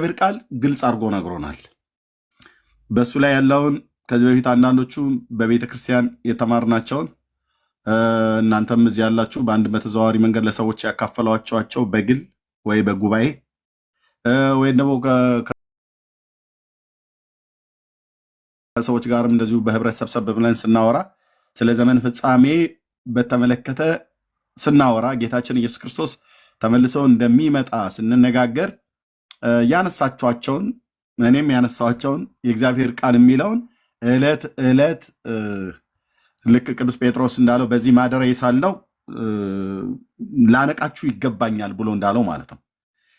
የእግዚአብሔር ቃል ግልጽ አድርጎ ነግሮናል። በእሱ ላይ ያለውን ከዚህ በፊት አንዳንዶቹ በቤተ ክርስቲያን የተማርናቸውን እናንተም እዚህ ያላችሁ በአንድ በተዘዋዋሪ መንገድ ለሰዎች ያካፈሏቸው በግል ወይ በጉባኤ ወይም ደግሞ ከሰዎች ጋርም እንደዚሁ በህብረት ሰብሰብ ብለን ስናወራ ስለ ዘመን ፍጻሜ በተመለከተ ስናወራ ጌታችን ኢየሱስ ክርስቶስ ተመልሶ እንደሚመጣ ስንነጋገር ያነሳቸውን እኔም ያነሳቸውን የእግዚአብሔር ቃል የሚለውን ዕለት ዕለት ልክ ቅዱስ ጴጥሮስ እንዳለው በዚህ ማደሪያ ሳለሁ ላነቃችሁ ይገባኛል ብሎ እንዳለው ማለት ነው።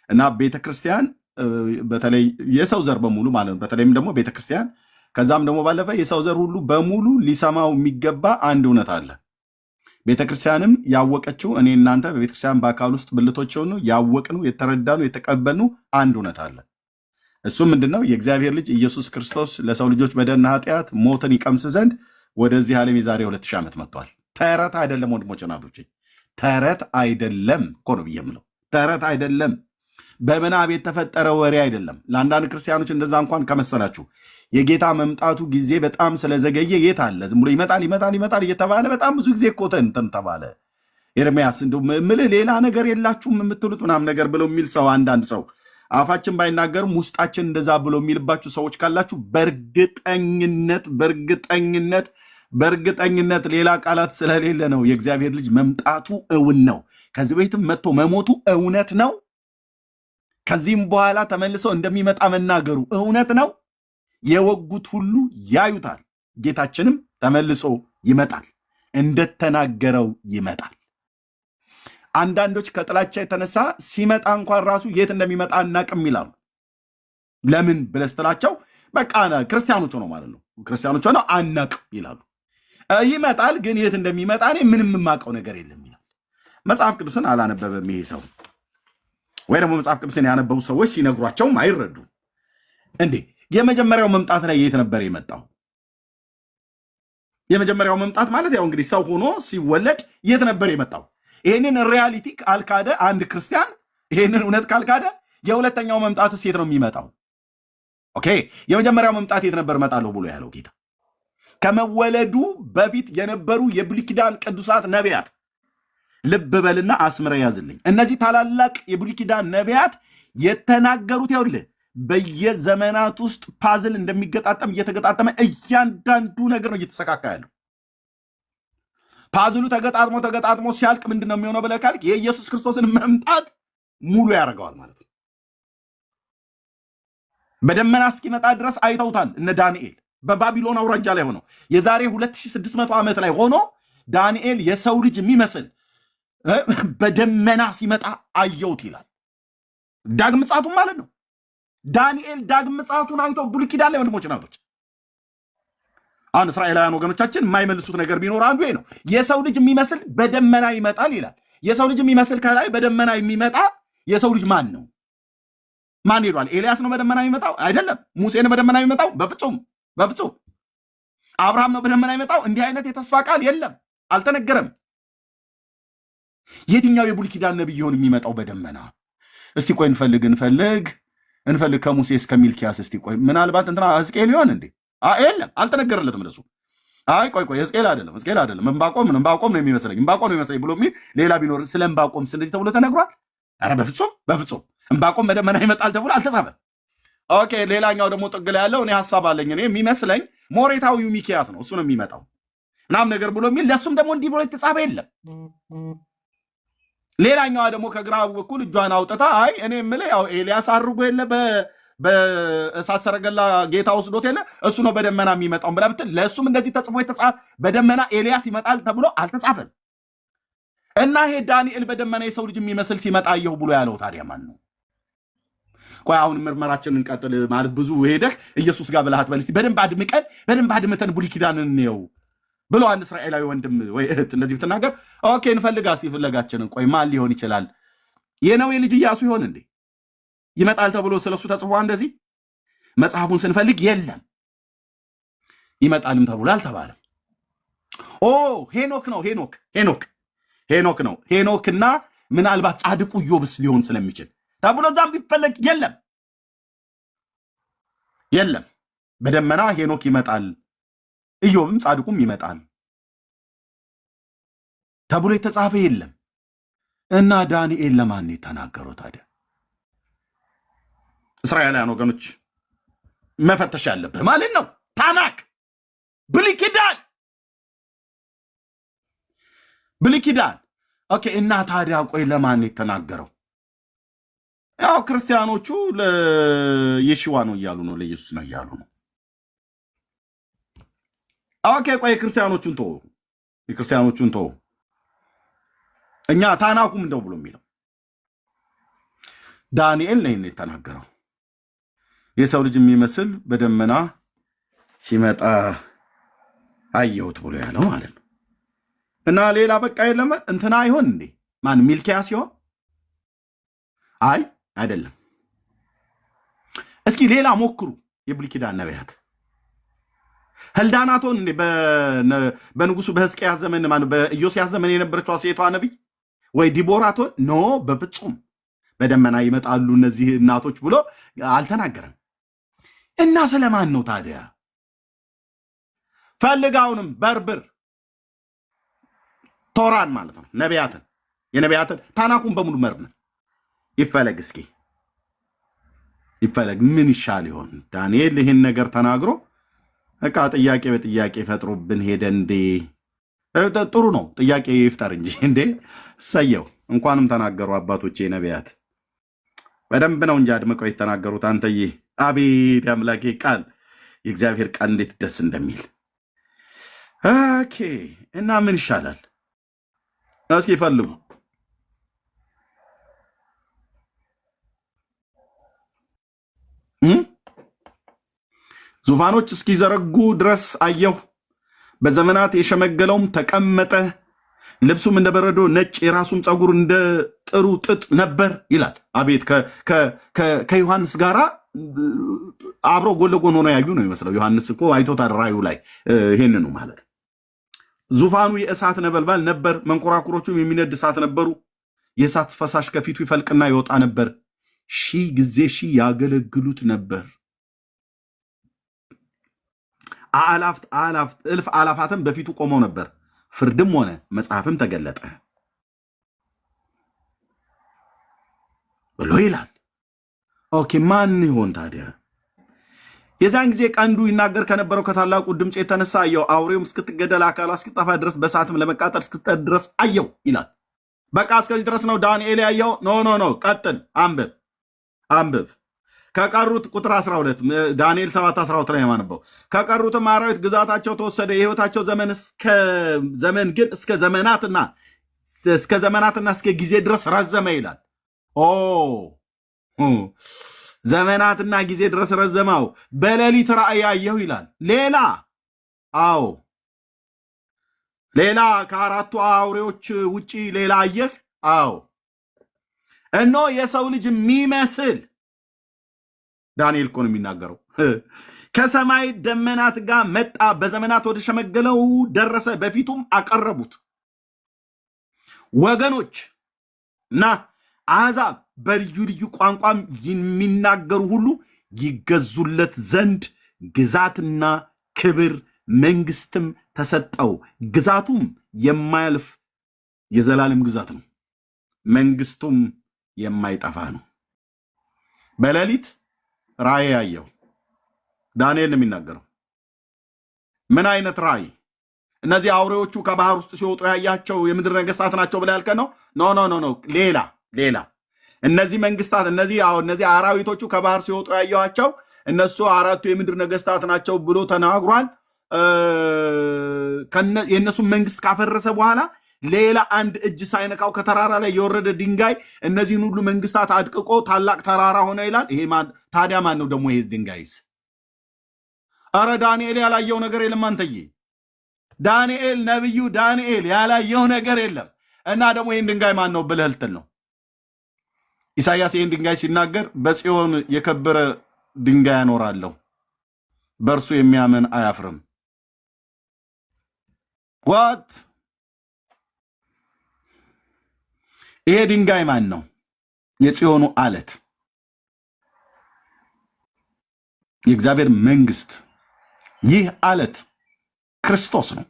እና ቤተክርስቲያን በተለይ የሰው ዘር በሙሉ ማለት ነው፣ በተለይም ደግሞ ቤተክርስቲያን ከዛም ደግሞ ባለፈ የሰው ዘር ሁሉ በሙሉ ሊሰማው የሚገባ አንድ እውነት አለ። ቤተክርስቲያንም ያወቀችው እኔ እናንተ በቤተክርስቲያን በአካል ውስጥ ብልቶች ሆኑ ያወቅነው የተረዳነው የተቀበልነው አንድ እውነት አለ። እሱም ምንድነው? የእግዚአብሔር ልጅ ኢየሱስ ክርስቶስ ለሰው ልጆች በደልና ኃጢአት ሞትን ይቀምስ ዘንድ ወደዚህ ዓለም የዛሬ 2000 ዓመት መጥቷል። ተረት አይደለም ወንድሞች እናቶች፣ ተረት አይደለም እኮ ነው ብዬ የምለው። ተረት አይደለም፣ በምናብ የተፈጠረ ወሬ አይደለም። ለአንዳንድ ክርስቲያኖች እንደዛ እንኳን ከመሰላችሁ የጌታ መምጣቱ ጊዜ በጣም ስለዘገየ የት አለ? ዝም ብሎ ይመጣል ይመጣል ይመጣል እየተባለ በጣም ብዙ ጊዜ እኮ እንትን ተባለ። ኤርምያስ እንደው ምልህ ሌላ ነገር የላችሁም የምትሉት ምናምን ነገር ብሎ የሚል ሰው አንዳንድ ሰው አፋችን ባይናገርም ውስጣችን እንደዛ ብሎ የሚልባችሁ ሰዎች ካላችሁ በእርግጠኝነት ሌላ ቃላት ስለሌለ ነው። የእግዚአብሔር ልጅ መምጣቱ እውን ነው። ከዚህ በፊትም መጥቶ መሞቱ እውነት ነው። ከዚህም በኋላ ተመልሰው እንደሚመጣ መናገሩ እውነት ነው። የወጉት ሁሉ ያዩታል። ጌታችንም ተመልሶ ይመጣል፣ እንደተናገረው ይመጣል። አንዳንዶች ከጥላቻ የተነሳ ሲመጣ እንኳን ራሱ የት እንደሚመጣ አናቅም ይላሉ። ለምን ብለህ ስትላቸው በቃ ክርስቲያኖች ነው ማለት ነው፣ ክርስቲያኖች ነው አናቅም ይላሉ። ይመጣል ግን የት እንደሚመጣ እኔ ምንም የማውቀው ነገር የለም ይላል። መጽሐፍ ቅዱስን አላነበበም ይሄ ሰው፣ ወይ ደግሞ መጽሐፍ ቅዱስን ያነበቡ ሰዎች ሲነግሯቸውም አይረዱም። እንዴ የመጀመሪያው መምጣት ላይ የት ነበር የመጣው? የመጀመሪያው መምጣት ማለት ያው እንግዲህ ሰው ሆኖ ሲወለድ የት ነበር የመጣው? ይህንን ሪያሊቲ ካልካደ አንድ ክርስቲያን ይህንን እውነት ካልካደ የሁለተኛው መምጣትስ የት ነው የሚመጣው? ኦኬ የመጀመሪያው መምጣት የት ነበር እመጣለሁ ብሎ ያለው ጌታ? ከመወለዱ በፊት የነበሩ የብሉይ ኪዳን ቅዱሳት ነቢያት ልብ በልና አስምረ ያዝልኝ። እነዚህ ታላላቅ የብሉይ ኪዳን ነቢያት የተናገሩት ይኸውልህ በየዘመናት ውስጥ ፓዝል እንደሚገጣጠም እየተገጣጠመ እያንዳንዱ ነገር ነው እየተሰካካ ያለው። ፓዝሉ ተገጣጥሞ ሲያልቅ ምንድን ነው የሚሆነው ብለህ ካልክ የኢየሱስ ክርስቶስን መምጣት ሙሉ ያደርገዋል ማለት ነው። በደመና እስኪመጣ ድረስ አይተውታል እነ ዳንኤል በባቢሎን አውራጃ ላይ ሆነው የዛሬ 2600 ዓመት ላይ ሆኖ ዳንኤል የሰው ልጅ የሚመስል በደመና ሲመጣ አየውት ይላል። ዳግም ምጽአቱን ማለት ነው። ዳንኤል ዳግም ምጽአቱን አይተው ብሉይ ኪዳን ላይ ወንድሞች ናቶች፣ አሁን እስራኤላውያን ወገኖቻችን የማይመልሱት ነገር ቢኖር አንዱ ነው። የሰው ልጅ የሚመስል በደመና ይመጣል ይላል። የሰው ልጅ የሚመስል ከላይ በደመና የሚመጣ የሰው ልጅ ማን ነው? ማን ሄዷል? ኤልያስ ነው በደመና የሚመጣው? አይደለም። ሙሴ ነው በደመና የሚመጣው? በፍጹም። አብርሃም ነው በደመና የሚመጣው? እንዲህ አይነት የተስፋ ቃል የለም፣ አልተነገረም። የትኛው የብሉይ ኪዳን ነቢይ ይሆን የሚመጣው በደመና? እስቲ ቆይ እንፈልግ ከሙሴ እስከ ሚልኪያስ እስቲ ቆይ ምናልባት እንትና ሕዝቅኤል ይሆን እንዴ? የለም፣ አልተነገረለትም ለሱ። ቆይ ሕዝቅኤል አይደለም ዕንባቆም ነው የሚመስለኝ ብሎ የሚል ሌላ ቢኖር ስለ ዕንባቆም ስለዚህ ተብሎ ተነግሯል? ኧረ በፍጹም ዕንባቆም በደመና ይመጣል ተብሎ አልተጻፈም። ኦኬ ሌላኛው ደግሞ ጥግ ላይ ያለው እኔ ሀሳብ አለኝ እኔ የሚመስለኝ ሞሬታዊው ሚኪያስ ነው እሱ ነው የሚመጣው ምናምን ነገር ብሎ የሚል ለሱም ደግሞ እንዲህ ብሎ የተጻፈ የለም። ሌላኛዋ ደግሞ ከግራ በኩል እጇን አውጥታ እኔ የምልህ ያው ኤልያስ አድርጎ የለ በእሳት ሰረገላ ጌታ ወስዶት የለ እሱ ነው በደመና የሚመጣው ብላ ብትል ለእሱም እንደዚህ ተጽፎ የተጻፈ በደመና ኤልያስ ይመጣል ተብሎ አልተጻፈም። እና ይሄ ዳንኤል በደመና የሰው ልጅ የሚመስል ሲመጣ አየሁ ብሎ ያለው ታዲያ ማን ነው? ቆይ አሁን ምርመራችንን እንቀጥል። ማለት ብዙ ሄደህ ኢየሱስ ጋር ብልሃት በል እስቲ በደንብ አድምተን ብሉይ ኪዳንን እንየው ብሎ አንድ እስራኤላዊ ወንድም ወይ እህት እንደዚህ ብትናገር ኦኬ እንፈልጋ እስቲ ፍለጋችንን። ቆይ ማን ሊሆን ይችላል? የነዌ ልጅ ኢያሱ ይሆን እንዴ? ይመጣል ተብሎ ስለሱ ተጽፎ እንደዚህ መጽሐፉን ስንፈልግ የለም። ይመጣልም ተብሎ አልተባለም። ሄኖክ ነው። ሄኖክና ምናልባት ጻድቁ ኢዮብስ ሊሆን ስለሚችል ተብሎ እዛም ቢፈለግ የለም። የለም። በደመና ሄኖክ ይመጣል፣ ኢዮብም ጻድቁም ይመጣል ተብሎ የተጻፈ የለም። እና ዳንኤል ለማን የተናገረው ታዲያ? እስራኤላውያን ወገኖች መፈተሽ ያለብህ ማለት ነው። ታናክ ብሉይ ኪዳን ኦኬ። እና ታዲያ ቆይ ለማን የተናገረው? ያው ክርስቲያኖቹ ለየሽዋ ነው እያሉ ነው፣ ለኢየሱስ ነው እያሉ ነው። ኦኬ ቆይ የክርስቲያኖቹን ተው። እኛ ታናኩም እንደው ብሎ የሚለው ዳንኤል ነው የተናገረው። የሰው ልጅ የሚመስል በደመና ሲመጣ አየሁት ብሎ ያለው ማለት ነው። እና ሌላ በቃ የለም እንትና አይሆን እንዴ? ማን ሚልኪያስ ሲሆን? አይ አይደለም። እስኪ ሌላ ሞክሩ። የብሉይ ኪዳን ነቢያት ህልዳናቶን እንዴ በንጉሱ በሕዝቅያስ ዘመን ማን በኢዮስያስ ዘመን የነበረችው ሴቷ ነቢይ ወይ ዲቦራቶን? ኖ በፍጹም በደመና ይመጣሉ እነዚህ እናቶች ብሎ አልተናገረም። እና ስለማን ነው ታዲያ? ፈልጋውንም በርብር ቶራን ማለት ነው የነቢያትን ታናኩን በሙሉ መርምር፣ ይፈለግ። እስኪ ይፈለግ ምን ይሻል ይሆን? ዳንኤል ይህን ነገር ተናግሮ በቃ ጥያቄ በጥያቄ ፈጥሮብን ሄደ እንዴ? ጥሩ ነው ጥያቄ ይፍጠር እንጂ እንዴ። ሰየው እንኳንም ተናገሩ አባቶቼ ነቢያት። በደንብ ነው እንጂ አድምቀው የተናገሩት። አንተዬ አቤት የአምላኬ ቃል፣ የእግዚአብሔር ቃል እንዴት ደስ እንደሚል። ኦኬ እና ምን ይሻላል? እስኪ ፈልጉ። ዙፋኖች እስኪዘረጉ ድረስ አየሁ። በዘመናት የሸመገለውም ተቀመጠ። ልብሱም እንደ በረዶ ነጭ፣ የራሱም ፀጉር እንደ ጥሩ ጥጥ ነበር ይላል። አቤት ከዮሐንስ ጋር አብሮ ጎን ለጎን ሆኖ ያዩ ነው ይመስለው። ዮሐንስ እኮ አይቶታል ራእዩ ላይ ይሄንኑ ማለት። ዙፋኑ የእሳት ነበልባል ነበር፣ መንኮራኩሮቹም የሚነድ እሳት ነበሩ። የእሳት ፈሳሽ ከፊቱ ይፈልቅና ይወጣ ነበር። 1000 ጊዜ 1000 ያገለግሉት ነበር። አላፍት እልፍ አላፋትም በፊቱ ቆመው ነበር። ፍርድም ሆነ መጽሐፍም ተገለጠ ብሎ ይላል። ኦኬ ማን ይሆን ታዲያ? የዛን ጊዜ ቀንዱ ይናገር ከነበረው ከታላቁ ድምፅ የተነሳ አየው። አውሬውም እስክትገደል አካሏ እስኪጠፋ ድረስ በእሳትም ለመቃጠል እስክትጠድ ድረስ አየው ይላል። በቃ እስከዚህ ድረስ ነው ዳንኤል ያየው። ኖ ቀጥል፣ አንብብ። ከቀሩት ቁጥር 12 ዳንኤል 7:12 ላይ የማነበው ከቀሩትም አራዊት ግዛታቸው ተወሰደ፣ የሕይወታቸው ዘመን ግን እስከ ዘመናትና እስከ ጊዜ ድረስ ረዘመ ይላል። ዘመናትና ጊዜ ድረስ ረዘመው። በሌሊት ራእይ አየሁ ይላል። ሌላ ከአራቱ አውሬዎች ውጪ ሌላ አየህ? እነሆ የሰው ልጅ የሚመስል ዳንኤል እኮ ነው የሚናገረው። ከሰማይ ደመናት ጋር መጣ፣ በዘመናት ወደ ሸመገለው ደረሰ፣ በፊቱም አቀረቡት። ወገኖች እና አሕዛብ በልዩ ልዩ ቋንቋም የሚናገሩ ሁሉ ይገዙለት ዘንድ ግዛትና ክብር መንግስትም ተሰጠው። ግዛቱም የማያልፍ የዘላለም ግዛት ነው፣ መንግስቱም የማይጠፋ ነው። በሌሊት ራእይ ያየው ዳንኤል ነው የሚናገረው። ምን አይነት ራእይ? እነዚህ አውሬዎቹ ከባህር ውስጥ ሲወጡ ያያቸው የምድር ነገስታት ናቸው ብላ ያልከ ነው? ኖ ሌላ እነዚህ መንግስታት እነዚህ አራዊቶቹ ከባህር ሲወጡ ያየኋቸው እነሱ አራቱ የምድር ነገስታት ናቸው ብሎ ተናግሯል። የእነሱን መንግስት ካፈረሰ በኋላ ሌላ አንድ እጅ ሳይነካው ከተራራ ላይ የወረደ ድንጋይ እነዚህን ሁሉ መንግስታት አድቅቆ ታላቅ ተራራ ሆነ ይላል። ይሄ ታዲያ ማን ነው ደግሞ? ይሄ ድንጋይስ? አረ ዳንኤል ያላየው ነገር የለም። አንተዬ ዳንኤል ነብዩ ዳንኤል ያላየው ነገር የለም። እና ደግሞ ይህን ድንጋይ ማን ነው ብለህ ልትል ነው? ኢሳያስ ይህን ድንጋይ ሲናገር በጽዮን የከበረ ድንጋይ አኖራለሁ፣ በእርሱ የሚያምን አያፍርም። ዋት ይሄ ድንጋይ ማን ነው? የጽዮኑ አለት የእግዚአብሔር መንግስት ይህ አለት ክርስቶስ ነው።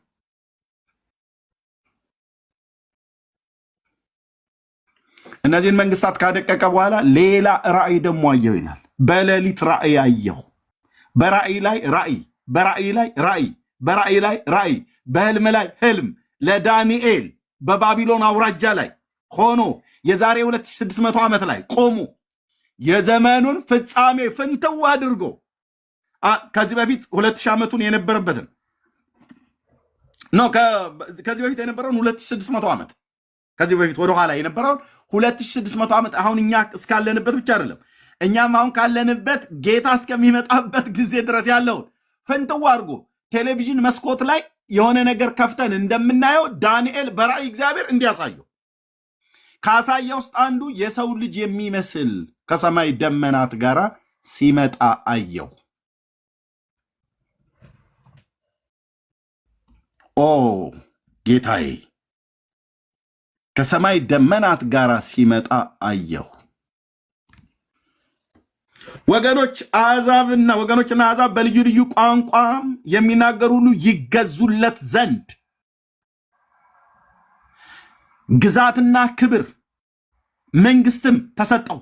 እነዚህን መንግስታት ካደቀቀ በኋላ ሌላ ራእይ ደግሞ አየሁ ይላል። በሌሊት ራእይ አየሁ። በራእይ ላይ ራእይ፣ በራእይ ላይ ራእይ፣ በራእይ ላይ ራእይ፣ በህልም ላይ ህልም ለዳንኤል በባቢሎን አውራጃ ላይ ሆኖ የዛሬ 2600 ዓመት ላይ ቆሞ የዘመኑን ፍጻሜ ፍንትው አድርጎ ከዚህ በፊት 2000 ዓመቱን የነበረበትን ከዚህ በፊት የነበረውን 2600 ዓመት ከዚህ በፊት ወደኋላ የነበረውን 2600 ዓመት አሁን እኛ እስካለንበት ብቻ አይደለም፣ እኛም አሁን ካለንበት ጌታ እስከሚመጣበት ጊዜ ድረስ ያለውን ፍንትው አድርጎ ቴሌቪዥን መስኮት ላይ የሆነ ነገር ከፍተን እንደምናየው ዳንኤል በራእይ እግዚአብሔር እንዲያሳየው ካሳየ ውስጥ አንዱ የሰው ልጅ የሚመስል ከሰማይ ደመናት ጋር ሲመጣ አየው። ኦ ጌታዬ፣ ከሰማይ ደመናት ጋር ሲመጣ አየሁ። ወገኖችና አሕዛብ በልዩ ልዩ ቋንቋም የሚናገሩ ሁሉ ይገዙለት ዘንድ ግዛትና ክብር መንግስትም ተሰጠው።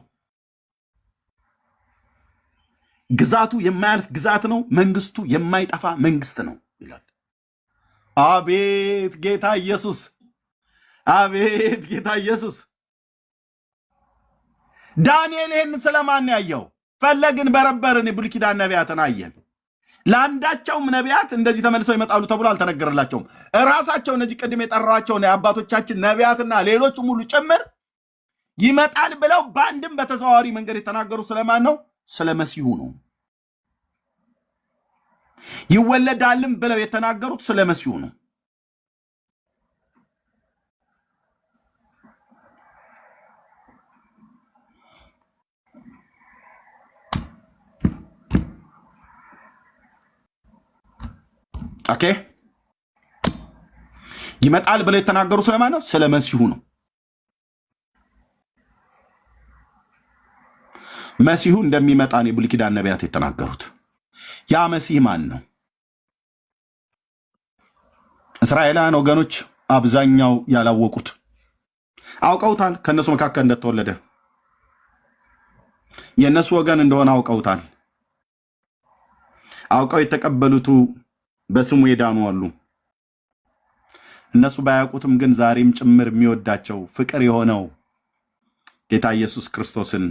ግዛቱ የማያልፍ ግዛት ነው፣ መንግስቱ የማይጠፋ መንግስት ነው ይላል። አቤት ጌታ ኢየሱስ! አቤት ጌታ ኢየሱስ! ዳንኤል ይህን ስለማን ያየው? ፈለግን በረበርን፣ የብሉይ ኪዳን ነቢያትን አየን። ለአንዳቸውም ነቢያት እንደዚህ ተመልሰው ይመጣሉ ተብሎ አልተነገረላቸውም። እራሳቸው እነዚህ ቅድም የጠራቸውን የአባቶቻችን ነቢያትና ሌሎችም ሁሉ ጭምር ይመጣል ብለው በአንድም በተዘዋዋሪ መንገድ የተናገሩ ስለማን ነው? ስለ መሲሁ ነው። ይወለዳልም ብለው የተናገሩት ስለ መሲሁ ነው። ኦኬ፣ ይመጣል ብለው የተናገሩ ስለማን ነው? ስለ መሲሁ ነው። መሲሁ እንደሚመጣ ነው የብሉይ ኪዳን ነቢያት የተናገሩት። ያ መሲህ ማን ነው? እስራኤላውያን ወገኖች አብዛኛው ያላወቁት አውቀውታል። ከእነሱ መካከል እንደተወለደ የእነሱ ወገን እንደሆነ አውቀውታል። አውቀው የተቀበሉቱ በስሙ የዳኑ አሉ። እነሱ ባያውቁትም ግን ዛሬም ጭምር የሚወዳቸው ፍቅር የሆነው ጌታ ኢየሱስ ክርስቶስን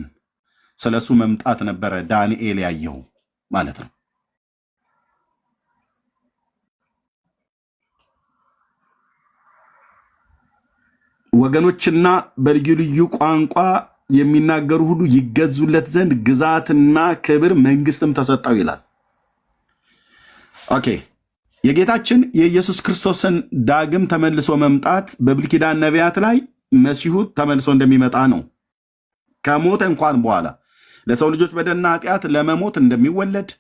ስለሱ መምጣት ነበረ ዳንኤል ያየው ማለት ነው። ወገኖችና በልዩ ልዩ ቋንቋ የሚናገሩ ሁሉ ይገዙለት ዘንድ ግዛትና ክብር መንግስትም ተሰጠው ይላል። ኦኬ፣ የጌታችን የኢየሱስ ክርስቶስን ዳግም ተመልሶ መምጣት በብሉይ ኪዳን ነቢያት ላይ መሲሁ ተመልሶ እንደሚመጣ ነው። ከሞተ እንኳን በኋላ ለሰው ልጆች በደልና ኃጢአት ለመሞት እንደሚወለድ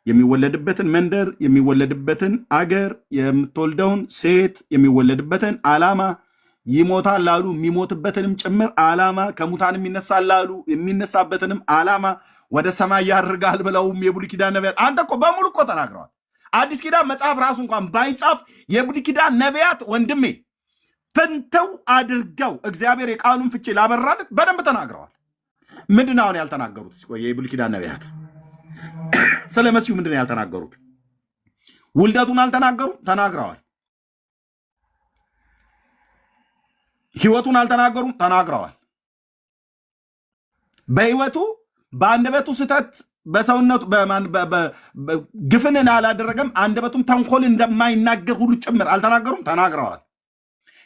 የሚወለድበትን መንደር፣ የሚወለድበትን አገር፣ የምትወልደውን ሴት፣ የሚወለድበትን ዓላማ፣ ይሞታል ላሉ የሚሞትበትንም ጭምር ዓላማ፣ ከሙታን የሚነሳል ላሉ የሚነሳበትንም ዓላማ፣ ወደ ሰማይ ያርጋል ብለውም የብሉይ ኪዳን ነቢያት አንተ እኮ በሙሉ እኮ ተናግረዋል። አዲስ ኪዳን መጽሐፍ ራሱ እንኳን ባይጻፍ የብሉይ ኪዳን ነቢያት ወንድሜ ፍንተው አድርገው እግዚአብሔር የቃሉን ፍቺ ላበራለት በደንብ ተናግረዋል። ምንድን ነው አሁን ያልተናገሩት? የብሉይ ኪዳን ነቢያት ስለ መሲሁ ምንድን ነው ያልተናገሩት? ውልደቱን አልተናገሩም? ተናግረዋል። ህይወቱን አልተናገሩም? ተናግረዋል። በህይወቱ በአንደበቱ ስህተት በሰውነቱ ግፍንን አላደረገም። አንደበቱም ተንኮል እንደማይናገር ሁሉ ጭምር አልተናገሩም? ተናግረዋል።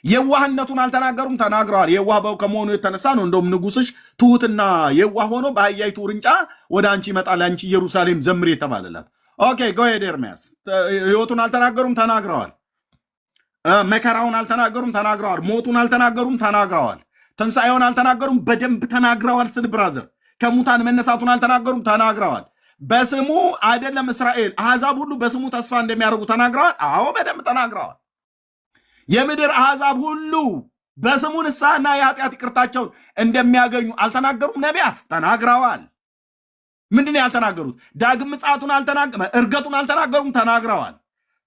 የዋህነቱን አልተናገሩም? ተናግረዋል። የዋህ ከመሆኑ የተነሳ ነው እንደውም ንጉስሽ ትሁትና የዋህ ሆኖ በአህያይቱ ውርንጫ ወደ አንቺ ይመጣል፣ አንቺ ኢየሩሳሌም ዘምሪ የተባለላት። ኦኬ ጎሄድ ኤርሚያስ። ህይወቱን አልተናገሩም? ተናግረዋል። መከራውን አልተናገሩም? ተናግረዋል። ሞቱን አልተናገሩም? ተናግረዋል። ትንሣኤውን አልተናገሩም? በደንብ ተናግረዋል። ስል ብራዘር ከሙታን መነሳቱን አልተናገሩም? ተናግረዋል። በስሙ አይደለም እስራኤል አሕዛብ ሁሉ በስሙ ተስፋ እንደሚያደርጉ ተናግረዋል። አዎ በደንብ ተናግረዋል። የምድር አሕዛብ ሁሉ በስሙ ንስሐና የኃጢአት ይቅርታቸውን እንደሚያገኙ አልተናገሩም? ነቢያት ተናግረዋል። ምንድነው ያልተናገሩት? ዳግም ምጽአቱን እርገቱን አልተናገሩም፣ ተናግረዋል።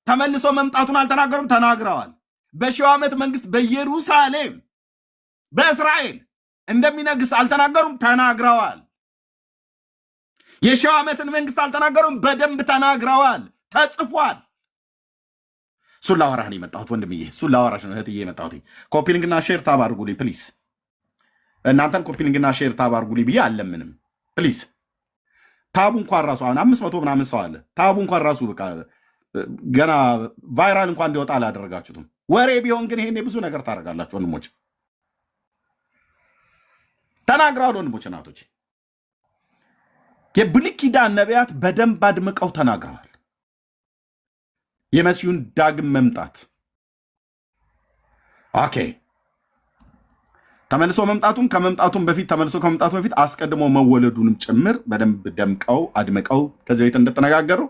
ተመልሶ መምጣቱን አልተናገሩም፣ ተናግረዋል። በሺው ዓመት መንግስት በኢየሩሳሌም በእስራኤል እንደሚነግስ አልተናገሩም፣ ተናግረዋል። የሺው ዓመትን መንግስት አልተናገሩም፣ በደንብ ተናግረዋል፣ ተጽፏል። እሱን ላወራህ ነው የመጣሁት ወንድምዬ፣ እሱን ላወራሽ ነው እህትዬ የመጣሁት። ኮፒሊንግና ሼር ታብ አድርጉልኝ ፕሊዝ። እናንተን ኮፒሊንግና ሼር ታብ አድርጉልኝ ብዬ አለምንም ፕሊዝ። ታቡ እንኳን ራሱ አሁን 500 ምናምን ሰው አለ። ታቡ እንኳን ራሱ በቃ ገና ቫይራል እንኳን እንዲወጣ አላደረጋችሁትም። ወሬ ቢሆን ግን ይሄኔ ብዙ ነገር ታደርጋላችሁ ወንድሞች። ተናግረዋል ወንድሞች እናቶች። የብሉይ ኪዳን ነቢያት በደንብ አድምቀው ተናግረዋል። የመሲሁን ዳግም መምጣት ኦኬ፣ ተመልሶ መምጣቱን ተመልሶ ከመምጣቱ በፊት አስቀድሞ መወለዱንም ጭምር በደንብ ደምቀው አድምቀው ከዚህ ቤት እንደተነጋገሩ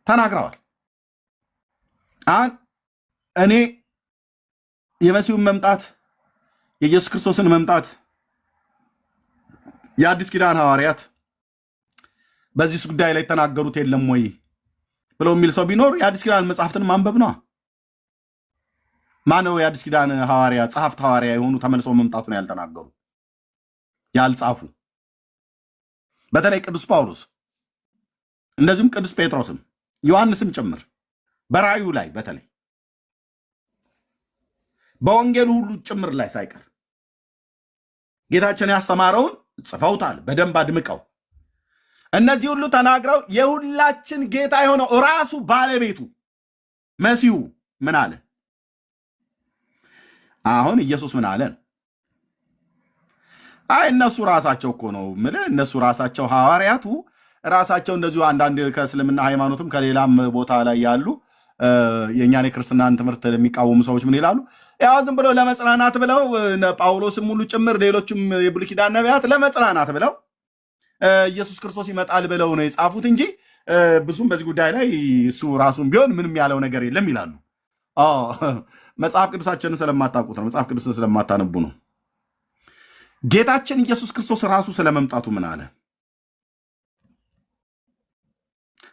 ተናግረዋል። እኔ የመሲሁን መምጣት የኢየሱስ ክርስቶስን መምጣት የአዲስ ኪዳን ሐዋርያት በዚህ ጉዳይ ላይ ተናገሩት የለም ወይ ብለው የሚል ሰው ቢኖር የአዲስ ኪዳን መጽሐፍትን ማንበብ ነው። ማነው የአዲስ ኪዳን ሐዋርያ ጸሐፍት ሐዋርያ የሆኑ ተመልሶ መምጣቱን ያልተናገሩ ያልጻፉ? በተለይ ቅዱስ ጳውሎስ እንደዚሁም ቅዱስ ጴጥሮስም ዮሐንስም ጭምር በራእዩ ላይ በተለይ በወንጌሉ ሁሉ ጭምር ላይ ሳይቀር ጌታችን ያስተማረውን ጽፈውታል በደንብ አድምቀው። እነዚህ ሁሉ ተናግረው የሁላችን ጌታ የሆነው ራሱ ባለቤቱ መሲሁ ምን አለ? አሁን ኢየሱስ ምን አለ? እነሱ ራሳቸው እኮ ነው የምልህ። እነሱ ራሳቸው ሐዋርያቱ ራሳቸው እንደዚሁ አንዳንድ ከእስልምና ሃይማኖትም ከሌላም ቦታ ላይ ያሉ የእኛን የክርስትናን ትምህርት የሚቃወሙ ሰዎች ምን ይላሉ? ያው ዝም ብለው ለመጽናናት ብለው ጳውሎስም ሁሉ ጭምር ሌሎችም የብሉይ ኪዳን ነቢያት ለመጽናናት ብለው ኢየሱስ ክርስቶስ ይመጣል ብለው ነው የጻፉት እንጂ ብዙም በዚህ ጉዳይ ላይ እሱ ራሱን ቢሆን ምንም ያለው ነገር የለም ይላሉ። መጽሐፍ ቅዱሳችንን ስለማታውቁት ነው፣ መጽሐፍ ቅዱስን ስለማታነቡ ነው። ጌታችን ኢየሱስ ክርስቶስ ራሱ ስለመምጣቱ ምን አለ?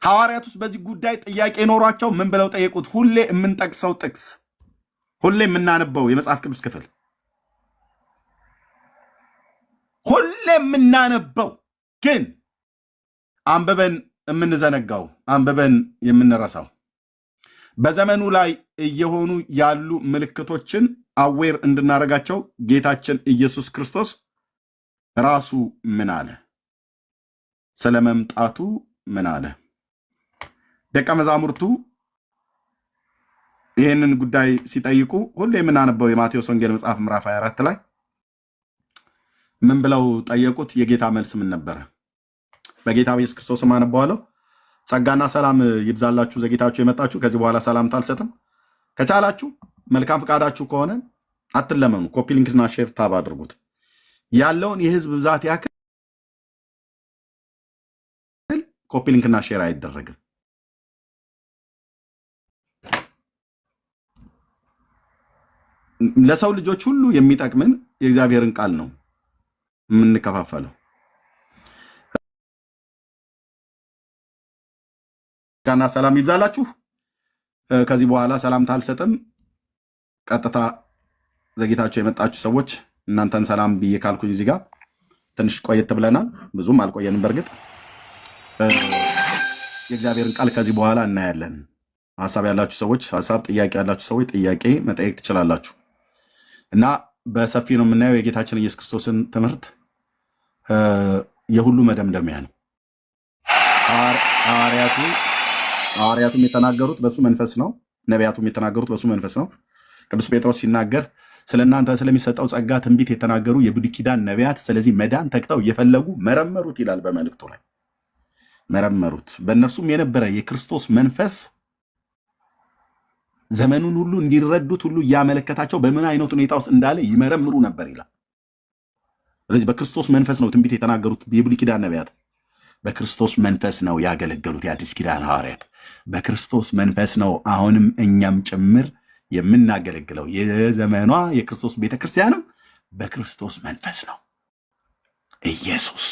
ሐዋርያት ውስጥ በዚህ ጉዳይ ጥያቄ ኖሯቸው ምን ብለው ጠየቁት? ሁሌ የምንጠቅሰው ጥቅስ፣ ሁሌ የምናነበው የመጽሐፍ ቅዱስ ክፍል፣ ሁሌ የምናነበው ግን አንብበን የምንዘነጋው፣ አንብበን የምንረሳው፣ በዘመኑ ላይ እየሆኑ ያሉ ምልክቶችን አዌር እንድናደርጋቸው ጌታችን ኢየሱስ ክርስቶስ ራሱ ምን አለ? ስለመምጣቱ ምን አለ? ደቀ መዛሙርቱ ይህንን ጉዳይ ሲጠይቁ ሁሌ የምናነበው የማቴዎስ ወንጌል መጽሐፍ ምዕራፍ 24 ላይ ምን ብለው ጠየቁት? የጌታ መልስ ምን ነበረ? በጌታ በኢየሱስ ክርስቶስ ስም አነበዋለሁ። ጸጋና ሰላም ይብዛላችሁ ዘግይታችሁ የመጣችሁ፣ ከዚህ በኋላ ሰላምታ አልሰጥም። ከቻላችሁ መልካም ፈቃዳችሁ ከሆነ አትለመኑ፣ ኮፒ ሊንክና ሼር ታብ አድርጉት። ያለውን የህዝብ ብዛት ያክል ኮፒ ሊንክና ሼር አይደረግም። ለሰው ልጆች ሁሉ የሚጠቅምን የእግዚአብሔርን ቃል ነው የምንከፋፈለው። ጸጋና ሰላም ይብዛላችሁ። ከዚህ በኋላ ሰላምታ አልሰጥም። ቀጥታ ዘግይታችሁ የመጣችሁ ሰዎች እናንተን ሰላም ብዬ ካልኩኝ እዚህ ጋር ትንሽ ቆየት ብለናል። ብዙም አልቆየንም። በእርግጥ የእግዚአብሔርን ቃል ከዚህ በኋላ እናያለን። ሀሳብ ያላችሁ ሰዎች ሀሳብ፣ ጥያቄ ያላችሁ ሰዎች ጥያቄ መጠየቅ ትችላላችሁ እና በሰፊ ነው የምናየው የጌታችን ኢየሱስ ክርስቶስን ትምህርት። የሁሉ መደምደሚያ ነው። ሐዋርያቱም የተናገሩት በሱ መንፈስ ነው። ነቢያቱም የተናገሩት በሱ መንፈስ ነው። ቅዱስ ጴጥሮስ ሲናገር ስለ እናንተ ስለሚሰጠው ጸጋ ትንቢት የተናገሩ የብሉይ ኪዳን ነቢያት ስለዚህ መዳን ተግተው እየፈለጉ መረመሩት ይላል በመልእክቱ ላይ። መረመሩት፣ በእነርሱም የነበረ የክርስቶስ መንፈስ ዘመኑን ሁሉ እንዲረዱት ሁሉ እያመለከታቸው በምን አይነት ሁኔታ ውስጥ እንዳለ ይመረምሩ ነበር ይላል። ስለዚህ በክርስቶስ መንፈስ ነው ትንቢት የተናገሩት የብሉይ ኪዳን ነቢያት። በክርስቶስ መንፈስ ነው ያገለገሉት የአዲስ ኪዳን ሐዋርያት። በክርስቶስ መንፈስ ነው አሁንም እኛም ጭምር የምናገለግለው። የዘመኗ የክርስቶስ ቤተክርስቲያንም በክርስቶስ መንፈስ ነው። ኢየሱስ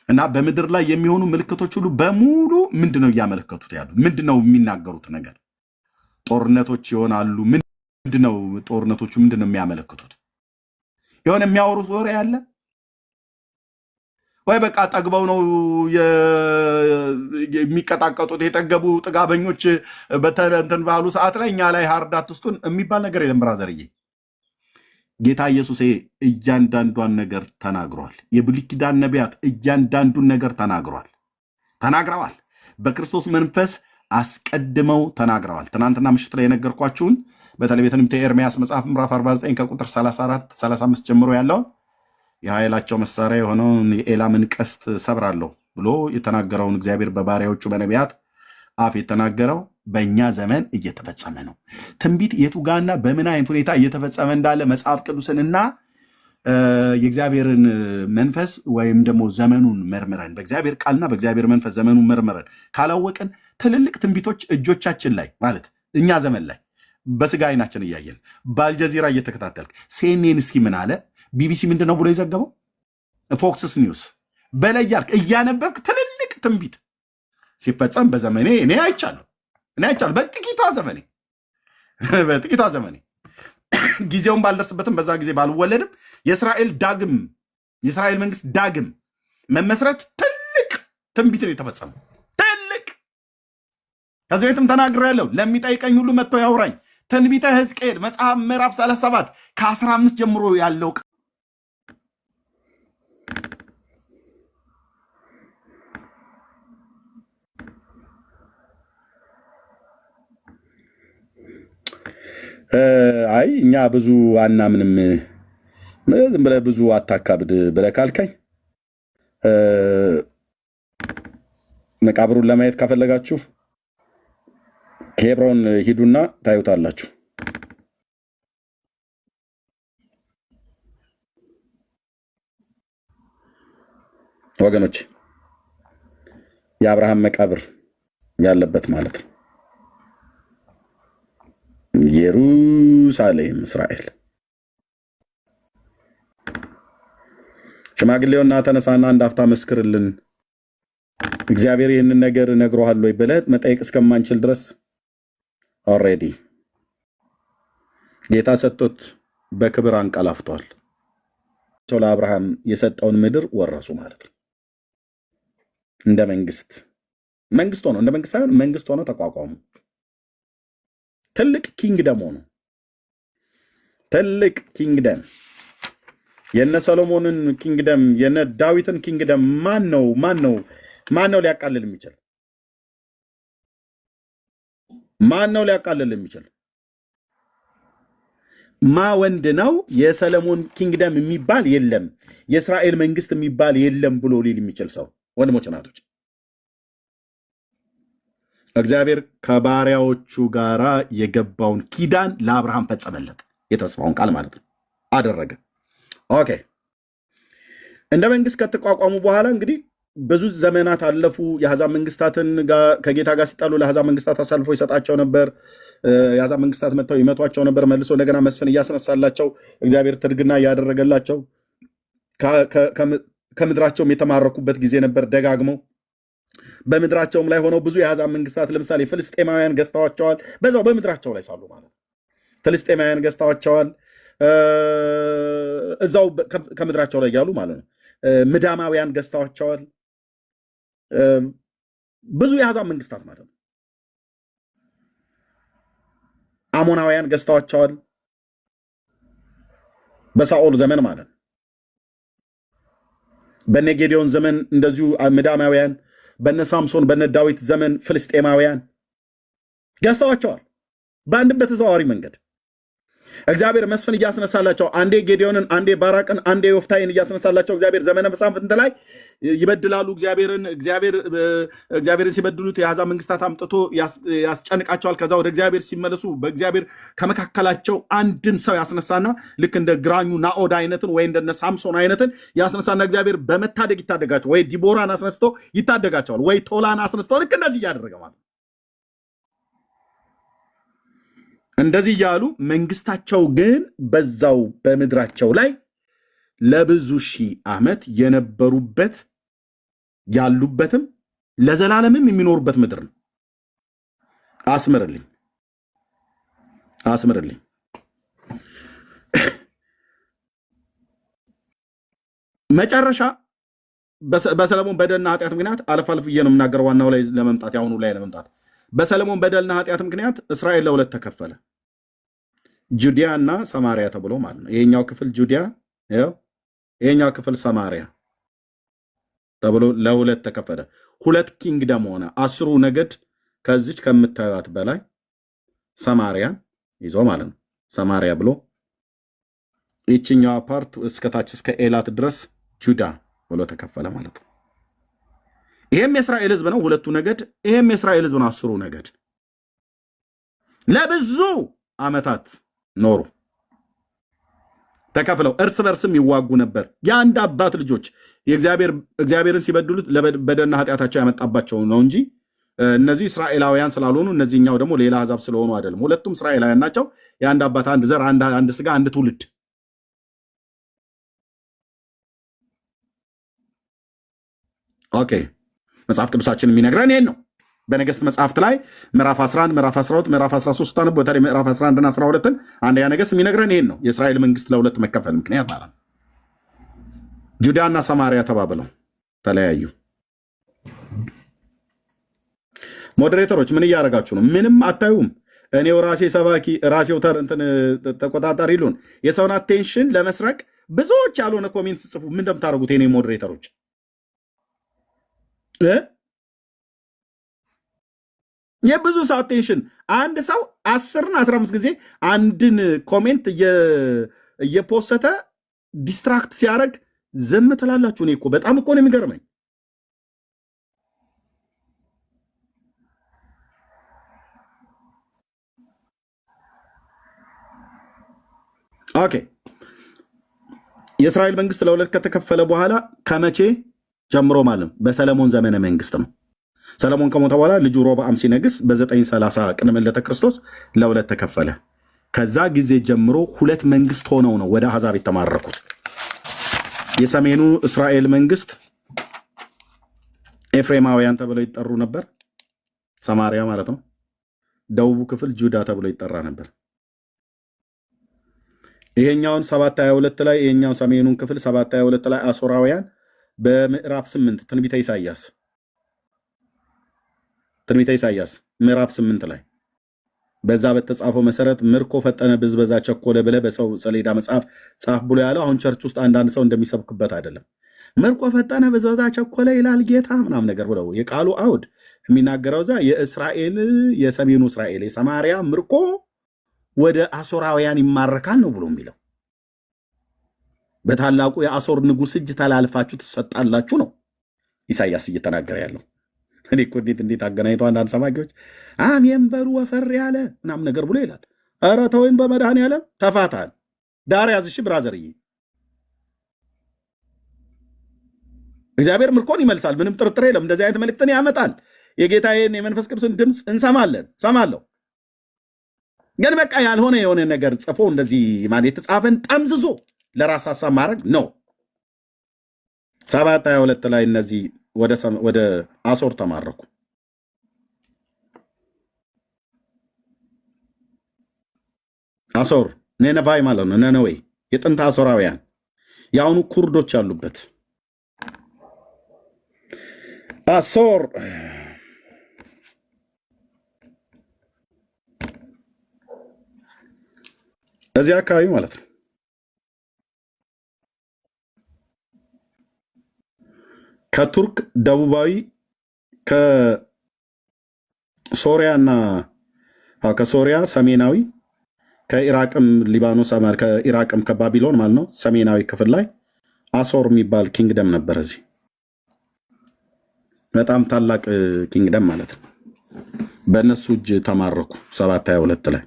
እና በምድር ላይ የሚሆኑ ምልክቶች ሁሉ በሙሉ ምንድነው እያመለከቱት ያሉ? ምንድነው የሚናገሩት ነገር? ጦርነቶች ይሆናሉ። ምንድነው ጦርነቶቹ ምንድነው የሚያመለክቱት? የሆነ የሚያወሩት ወሬ አለ ወይ? በቃ ጠግበው ነው የሚቀጣቀጡት። የጠገቡ ጥጋበኞች በተንተን ባሉ ሰዓት ላይ እኛ ላይ ሃርድ አትስጡን የሚባል ነገር የለም ብራዘርዬ። ጌታ ኢየሱስ እያንዳንዷን ነገር ተናግሯል። የብሉይ ኪዳን ነቢያት እያንዳንዱን ነገር ተናግረዋል። በክርስቶስ መንፈስ አስቀድመው ተናግረዋል። ትናንትና ምሽት ላይ የነገርኳችሁን በተለይ በትንቢተ ኤርምያስ መጽሐፍ ምዕራፍ 49 ከቁጥር 34 35 ጀምሮ ያለውን የኃይላቸው መሳሪያ የሆነውን የኤላምን ቀስት ሰብራለሁ ብሎ የተናገረውን እግዚአብሔር በባሪያዎቹ በነቢያት አፍ የተናገረው በእኛ ዘመን እየተፈጸመ ነው። ትንቢት የቱጋና በምን አይነት ሁኔታ እየተፈጸመ እንዳለ መጽሐፍ ቅዱስንና የእግዚአብሔርን መንፈስ ወይም ደግሞ ዘመኑን መርምረን በእግዚአብሔር ቃልና በእግዚአብሔር መንፈስ ዘመኑን መርምረን ካላወቅን ትልልቅ ትንቢቶች እጆቻችን ላይ ማለት እኛ ዘመን ላይ በስጋ አይናችን እያየን በአልጀዚራ እየተከታተልክ ሲኤንኤን እስኪ ምን አለ፣ ቢቢሲ ምንድን ነው ብሎ የዘገበው፣ ፎክስስ ኒውስ በለያልክ እያነበብክ ትልልቅ ትንቢት ሲፈጸም በዘመኔ እኔ አይቻለሁ። በጥቂቷ ዘመኔ ጊዜውን ባልደርስበትም በዛ ጊዜ ባልወለድም የእስራኤል መንግስት ዳግም መመስረት ትልቅ ትንቢትን የተፈጸመው ትልቅ። ከዚህ ቤትም ተናግሬያለሁ። ለሚጠይቀኝ ሁሉ መጥቶ ያውራኝ። ትንቢተ ሕዝቅኤል መጽሐፍ ምዕራፍ 37 ከ15 ጀምሮ ያለው አይ እኛ ብዙ አናምንም፣ ዝም ብለህ ብዙ አታካብድ ብለህ ካልከኝ መቃብሩን ለማየት ካፈለጋችሁ ኬብሮን ሂዱና ታዩታላችሁ። ወገኖች የአብርሃም መቃብር ያለበት ማለት ነው ኢየሩሳሌም እስራኤል። ሽማግሌውና ተነሳና አንድ አፍታ መስክርልን፣ እግዚአብሔር ይህንን ነገር ነግሮሃል ወይ ብለህ መጠየቅ እስከማንችል ድረስ ኦልሬዲ ጌታ ሰጥቶት በክብር አንቀላፍቷል። ለአብርሃም የሰጠውን ምድር ወረሱ ማለት ነው። እንደ መንግስት ሆኖ እንደ መንግስት ሳይሆን መንግስት ሆኖ ተቋቋሙ። ትልቅ ኪንግደም ሆኖ ትልቅ ኪንግደም የነ ሰሎሞንን ኪንግደም የነ ዳዊትን ኪንግደም ማን ነው ሊያቃልል የሚችል? ማን ነው ሊያቃልል የሚችል? ወንድ ነው? የሰሎሞን ኪንግደም የሚባል የለም፣ የእስራኤል መንግስት የሚባል የለም ብሎ ሊል የሚችል ሰው? ወንድሞች ናቶች፣ እግዚአብሔር ከባሪያዎቹ ጋራ የገባውን ኪዳን ለአብርሃም ፈጸመለት። የተስፋውን ቃል ማለት ነው አደረገ። ኦኬ። እንደ መንግስት ከተቋቋሙ በኋላ እንግዲህ ብዙ ዘመናት አለፉ። የአሕዛብ መንግስታትን ከጌታ ጋር ሲጣሉ ለአሕዛብ መንግስታት አሳልፎ ይሰጣቸው ነበር። የአሕዛብ መንግስታት መጥተው ይመቷቸው ነበር። መልሶ እንደገና መስፍን እያስነሳላቸው እግዚአብሔር ትርግና እያደረገላቸው ከምድራቸውም የተማረኩበት ጊዜ ነበር። ደጋግመው በምድራቸውም ላይ ሆነው ብዙ የአሕዛብ መንግስታት ለምሳሌ ፍልስጤማውያን ገዝተዋቸዋል። በዛው በምድራቸው ላይ ሳሉ ማለት ፍልስጤማውያን ገዝተዋቸዋል። እዛው ከምድራቸው ላይ ያሉ ማለት ነው። ምዳማውያን ገዝተዋቸዋል። ብዙ የአሕዛብ መንግስታት ማለት ነው። አሞናውያን ገዝተዋቸዋል። በሳኦል ዘመን ማለት ነው። በነ ጌዲዮን ዘመን እንደዚሁ ምዳማውያን፣ በነ ሳምሶን በነ ዳዊት ዘመን ፍልስጤማውያን ገዝተዋቸዋል። በአንድም በተዘዋዋሪ መንገድ እግዚአብሔር መስፍን እያስነሳላቸው አንዴ ጌዲዮንን፣ አንዴ ባራቅን፣ አንዴ ዮፍታይን እያስነሳላቸው እግዚአብሔር ዘመነ መሳፍንት ላይ ይበድላሉ። እግዚአብሔርን ሲበድሉት የአሕዛብ መንግስታት አምጥቶ ያስጨንቃቸዋል። ከዛ ወደ እግዚአብሔር ሲመለሱ በእግዚአብሔር ከመካከላቸው አንድን ሰው ያስነሳና ልክ እንደ ግራኙ ናኦድ አይነትን ወይ እንደነ ሳምሶን አይነትን ያስነሳና እግዚአብሔር በመታደግ ይታደጋቸው። ወይ ዲቦራን አስነስቶ ይታደጋቸዋል፣ ወይ ቶላን አስነስቶ ልክ እንደዚህ እያደረገ ማለት እንደዚህ እያሉ መንግስታቸው ግን በዛው በምድራቸው ላይ ለብዙ ሺህ ዓመት የነበሩበት ያሉበትም ለዘላለምም የሚኖሩበት ምድር ነው። አስምርልኝ አስምርልኝ። መጨረሻ በሰለሞን በደልና ኃጢአት ምክንያት አለፍ አለፍ ብዬ ነው የምናገረው፣ ዋናው ላይ ለመምጣት የአሁኑ ላይ ለመምጣት በሰለሞን በደልና ኃጢአት ምክንያት እስራኤል ለሁለት ተከፈለ። ጁዲያ እና ሰማሪያ ተብሎ ማለት ነው። ይሄኛው ክፍል ጁዲያ፣ ይሄኛው ክፍል ሰማሪያ ተብሎ ለሁለት ተከፈለ። ሁለት ኪንግደም ሆነ። 10 ነገድ ከዚች ከምታዩት በላይ ሰማሪያን ይዞ ማለት ነው። ሰማሪያ ብሎ ይችኛዋ ፓርት እስከታች እስከ ኤላት ድረስ ጁዳ ብሎ ተከፈለ ማለት ነው። ይሄም የእስራኤል ህዝብ ነው፣ ሁለቱ ነገድ። ይሄም የእስራኤል ህዝብ ነው፣ 10 ነገድ። ለብዙ ዓመታት ኖሩ ተከፍለው፣ እርስ በርስም ይዋጉ ነበር። የአንድ አባት ልጆች እግዚአብሔርን ሲበድሉት በደልና ኃጢአታቸው ያመጣባቸው ነው እንጂ እነዚህ እስራኤላውያን ስላልሆኑ እነዚህኛው ደግሞ ሌላ አሕዛብ ስለሆኑ አይደለም። ሁለቱም እስራኤላውያን ናቸው። የአንድ አባት፣ አንድ ዘር፣ አንድ ስጋ፣ አንድ ትውልድ። ኦኬ፣ መጽሐፍ ቅዱሳችን የሚነግረን ይሄን ነው። በነገሥት መጽሐፍት ላይ ምዕራፍ 11፣ ምዕራፍ 12፣ ምዕራፍ 13 ታነቡ። በተለይ ምዕራፍ 11 እና 12ን አንደኛ ነገሥት የሚነግረን ይሄን ነው። የእስራኤል መንግስት ለሁለት መከፈል ምክንያት ማለት ነው። ጁዳና ሰማሪያ ተባብለው ተለያዩ። ሞዴሬተሮች ምን እያደረጋችሁ ነው? ምንም አታዩም። እኔው ራሴ ሰባኪ ራሴው ተቆጣጣሪ ይሉን የሰውን አቴንሽን ለመስረቅ ብዙዎች ያልሆነ ኮሜንት ጽፉ። ምን እንደምታደርጉት የኔ ሞዴሬተሮች የብዙ ሰው አቴንሽን አንድ ሰው 10 እና 15 ጊዜ አንድን ኮሜንት እየፖሰተ ዲስትራክት ሲያደርግ ዝም ትላላችሁ። እኔ እኮ በጣም እኮ ነው የሚገርመኝ። ኦኬ፣ የእስራኤል መንግስት ለሁለት ከተከፈለ በኋላ ከመቼ ጀምሮ ማለት ነው? በሰለሞን ዘመነ መንግስት ነው። ሰለሞን ከሞተ በኋላ ልጁ ሮብዓም ሲነግስ በ930 ቅድመ ልደተ ክርስቶስ ለሁለት ተከፈለ። ከዛ ጊዜ ጀምሮ ሁለት መንግስት ሆነው ነው ወደ አሕዛብ የተማረኩት። የሰሜኑ እስራኤል መንግስት ኤፍሬማውያን ተብለው ይጠሩ ነበር፣ ሰማሪያ ማለት ነው። ደቡቡ ክፍል ጁዳ ተብሎ ይጠራ ነበር። ይሄኛውን 722 ላይ ይሄኛውን ሰሜኑን ክፍል 722 ላይ አሶራውያን በምዕራፍ 8 ትንቢተ ኢሳይያስ ምዕራፍ 8 ላይ በዛ በተጻፈው መሰረት ምርኮ ፈጠነ፣ ብዝበዛ ቸኮለ ብለህ በሰው ሰሌዳ መጽሐፍ ጻፍ ብሎ ያለው አሁን ቸርች ውስጥ አንዳንድ ሰው እንደሚሰብክበት አይደለም። ምርኮ ፈጠነ፣ ብዝበዛ ቸኮለ ይላል ጌታ ምናምን ነገር ብለው የቃሉ አውድ የሚናገረው እዛ የእስራኤል የሰሜኑ እስራኤል የሰማሪያ ምርኮ ወደ አሶራውያን ይማረካል ነው ብሎ የሚለው። በታላቁ የአሶር ንጉሥ እጅ ተላልፋችሁ ትሰጣላችሁ ነው ኢሳይያስ እየተናገረ ያለው። እኔ እኮ እንዴት አገናኝቶ አንዳንድ ሰባኪዎች አሜን በሉ ወፈር ያለ ምናምን ነገር ብሎ ይላል። ኧረ ተወይም በመድኃኔዓለም ተፋታን ዳር ያዝሽ ብራዘርዬ። እግዚአብሔር ምርኮን ይመልሳል፣ ምንም ጥርጥር የለም። እንደዚህ አይነት መልእክትን ያመጣል። የጌታዬን የመንፈስ ቅዱስን ድምፅ ሰማለሁ። ግን በቃ ያልሆነ የሆነ ነገር ጽፎ እንደዚህ ማለት የተጻፈን ጠምዝዞ ለራስ ሀሳብ ማድረግ ነው። 722 ላይ እነዚህ ወደ አሶር ተማረኩ። አሶር ኔነቫይ ማለት ነው። ነነዌ የጥንት አሶራውያን የአሁኑ ኩርዶች ያሉበት አሶር እዚህ አካባቢ ማለት ነው። ከቱርክ ደቡባዊ ከሶሪያና ከሶሪያ ሰሜናዊ ከኢራቅም ሊባኖስ ከኢራቅም ከባቢሎን ማለት ነው ሰሜናዊ ክፍል ላይ አሶር የሚባል ኪንግደም ነበር። እዚህ በጣም ታላቅ ኪንግደም ማለት ነው። በእነሱ እጅ ተማረኩ 722 ላይ።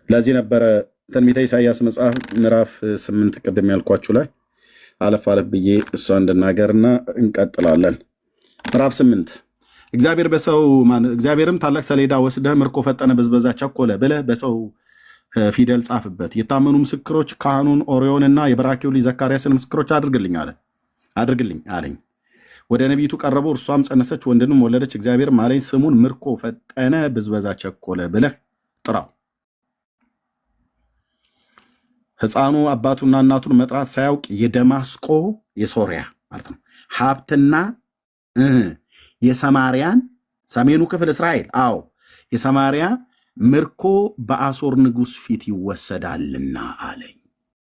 ለዚህ ነበረ ትንቢተ ኢሳይያስ መጽሐፍ ምዕራፍ 8 ቅድም ያልኳችሁ ላይ አለፍ ብዬ እሷ እንድናገርና እንቀጥላለን። ምዕራፍ 8 እግዚአብሔርም ታላቅ ሰሌዳ ወስደህ ምርኮ ፈጠነ፣ ብዝበዛ ቸኮለ ብለህ በሰው ፊደል ጻፍበት። የታመኑ ምስክሮች ካህኑን ኦርዮንና የበራኪው ልጅ ዘካርያስን ምስክሮች አድርግልኝ አለኝ። ወደ ነቢይቱ ቀረቡ። እርሷም ጸነሰች፣ ወንድንም ወለደች። እግዚአብሔር ማለኝ ስሙን ምርኮ ፈጠነ፣ ብዝበዛ ቸኮለ ብለህ ጥራው። ሕፃኑ አባቱና እናቱን መጥራት ሳያውቅ የደማስቆ የሶሪያ ማለት ነው ሀብትና የሰማርያን ሰሜኑ ክፍል እስራኤል የሰማርያ ምርኮ በአሦር ንጉሥ ፊት ይወሰዳልና አለኝ።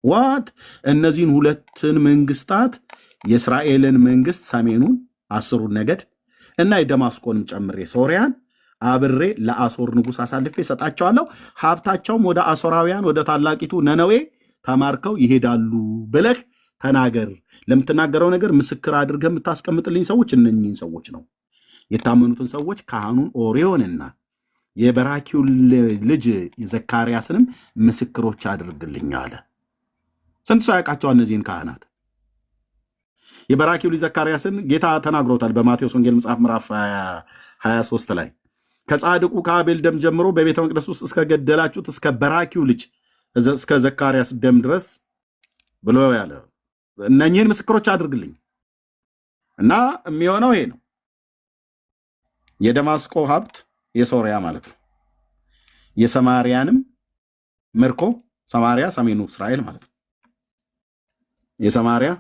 ዋት እነዚህን ሁለትን መንግስታት የእስራኤልን መንግስት ሰሜኑን 10ሩን ነገድ እና የደማስቆንም ጨምሬ ሶሪያን አብሬ ለአሦር ንጉሥ አሳልፌ ሰጣቸዋለሁ። ሀብታቸውም ወደ አሦራውያን ወደ ታላቂቱ ነነዌ ተማርከው ይሄዳሉ ብለህ ተናገር። ለምትናገረው ነገር ምስክር አድርገህ የምታስቀምጥልኝ ሰዎች እነኚህን ሰዎች ነው። የታመኑትን ሰዎች ካህኑን ኦርዮንና የበራኪው ልጅ ዘካርያስንም ምስክሮች አድርግልኝ አለ። ስንት ሰው ያውቃቸዋል እነዚህን ካህናት? የበራኪው ልጅ ዘካርያስን ጌታ ተናግሮታል በማቴዎስ ወንጌል መጽሐፍ ምዕራፍ 23 ላይ ከጻድቁ ከአቤል ደም ጀምሮ በቤተ መቅደስ ውስጥ እስከገደላችሁት እስከ በራኪው ልጅ እስከ ዘካርያስ ደም ድረስ ብሎ ያለ እነኚህን ምስክሮች አድርግልኝ እና የሚሆነው ይሄ ነው። የደማስቆ ሀብት የሶሪያ ማለት ነው። የሰማርያንም ምርኮ ሰማርያ ሰሜኑ እስራኤል ማለት ነው። የሰማርያ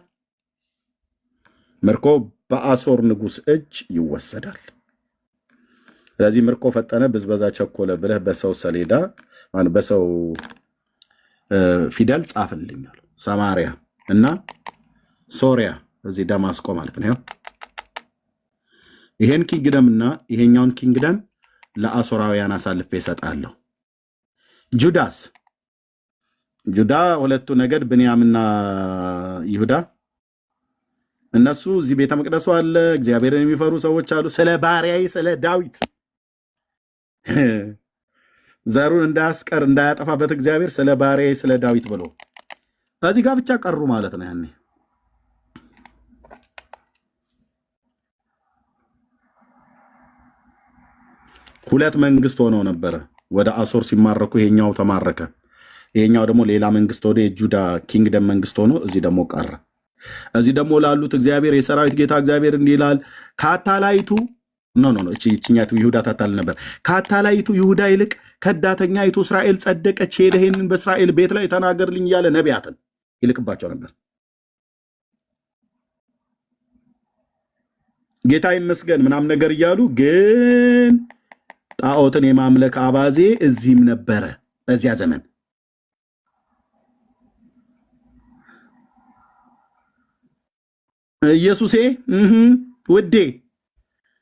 ምርኮ በአሦር ንጉሥ እጅ ይወሰዳል። ስለዚህ ምርኮ ፈጠነ፣ ብዝበዛ ቸኮለ ብለህ በሰው ሰሌዳ በሰው ፊደል ጻፍልኛል። ሰማርያ እና ሶሪያ እዚህ ደማስቆ ማለት ነው። ይሄን ኪንግደም እና ይሄኛውን ኪንግደም ለአሦራውያን አሳልፌ እሰጣለሁ። ጁዳ ሁለቱ ነገድ ብንያምና ይሁዳ እነሱ እዚህ ቤተ መቅደሱ አለ፣ እግዚአብሔርን የሚፈሩ ሰዎች አሉ። ስለ ባሪያዬ ስለ ዳዊት ዘሩን እንዳያስቀር እንዳያጠፋበት እግዚአብሔር ስለ ባሪያዬ ስለ ዳዊት ብሎ እዚህ ጋር ብቻ ቀሩ ማለት ነው። ያኔ ሁለት መንግስት ሆነው ነበረ ወደ አሦር ሲማረኩ፣ ይሄኛው ተማረከ፣ ይሄኛው ደግሞ ሌላ መንግስት ወደ የጁዳ ኪንግደም መንግስት ሆኖ እዚህ ደግሞ ቀረ። እዚህ ደግሞ ላሉት እግዚአብሔር የሰራዊት ጌታ እግዚአብሔር እንዲህ ይላል፣ ከአታላይቱ እችኛቱ ይሁዳ ታታል ነበር። ከአታላይቱ ይሁዳ ይልቅ ከዳተኛይቱ እስራኤል ጸደቀች። ሄደህ ይህንን በእስራኤል ቤት ላይ ተናገርልኝ እያለ ነቢያትን ይልቅባቸው ነበር። ጌታ ይመስገን ምናምን ነገር እያሉ ግን ጣዖትን የማምለክ አባዜ እዚህም ነበረ በዚያ ዘመን። ኢየሱሴ ውዴ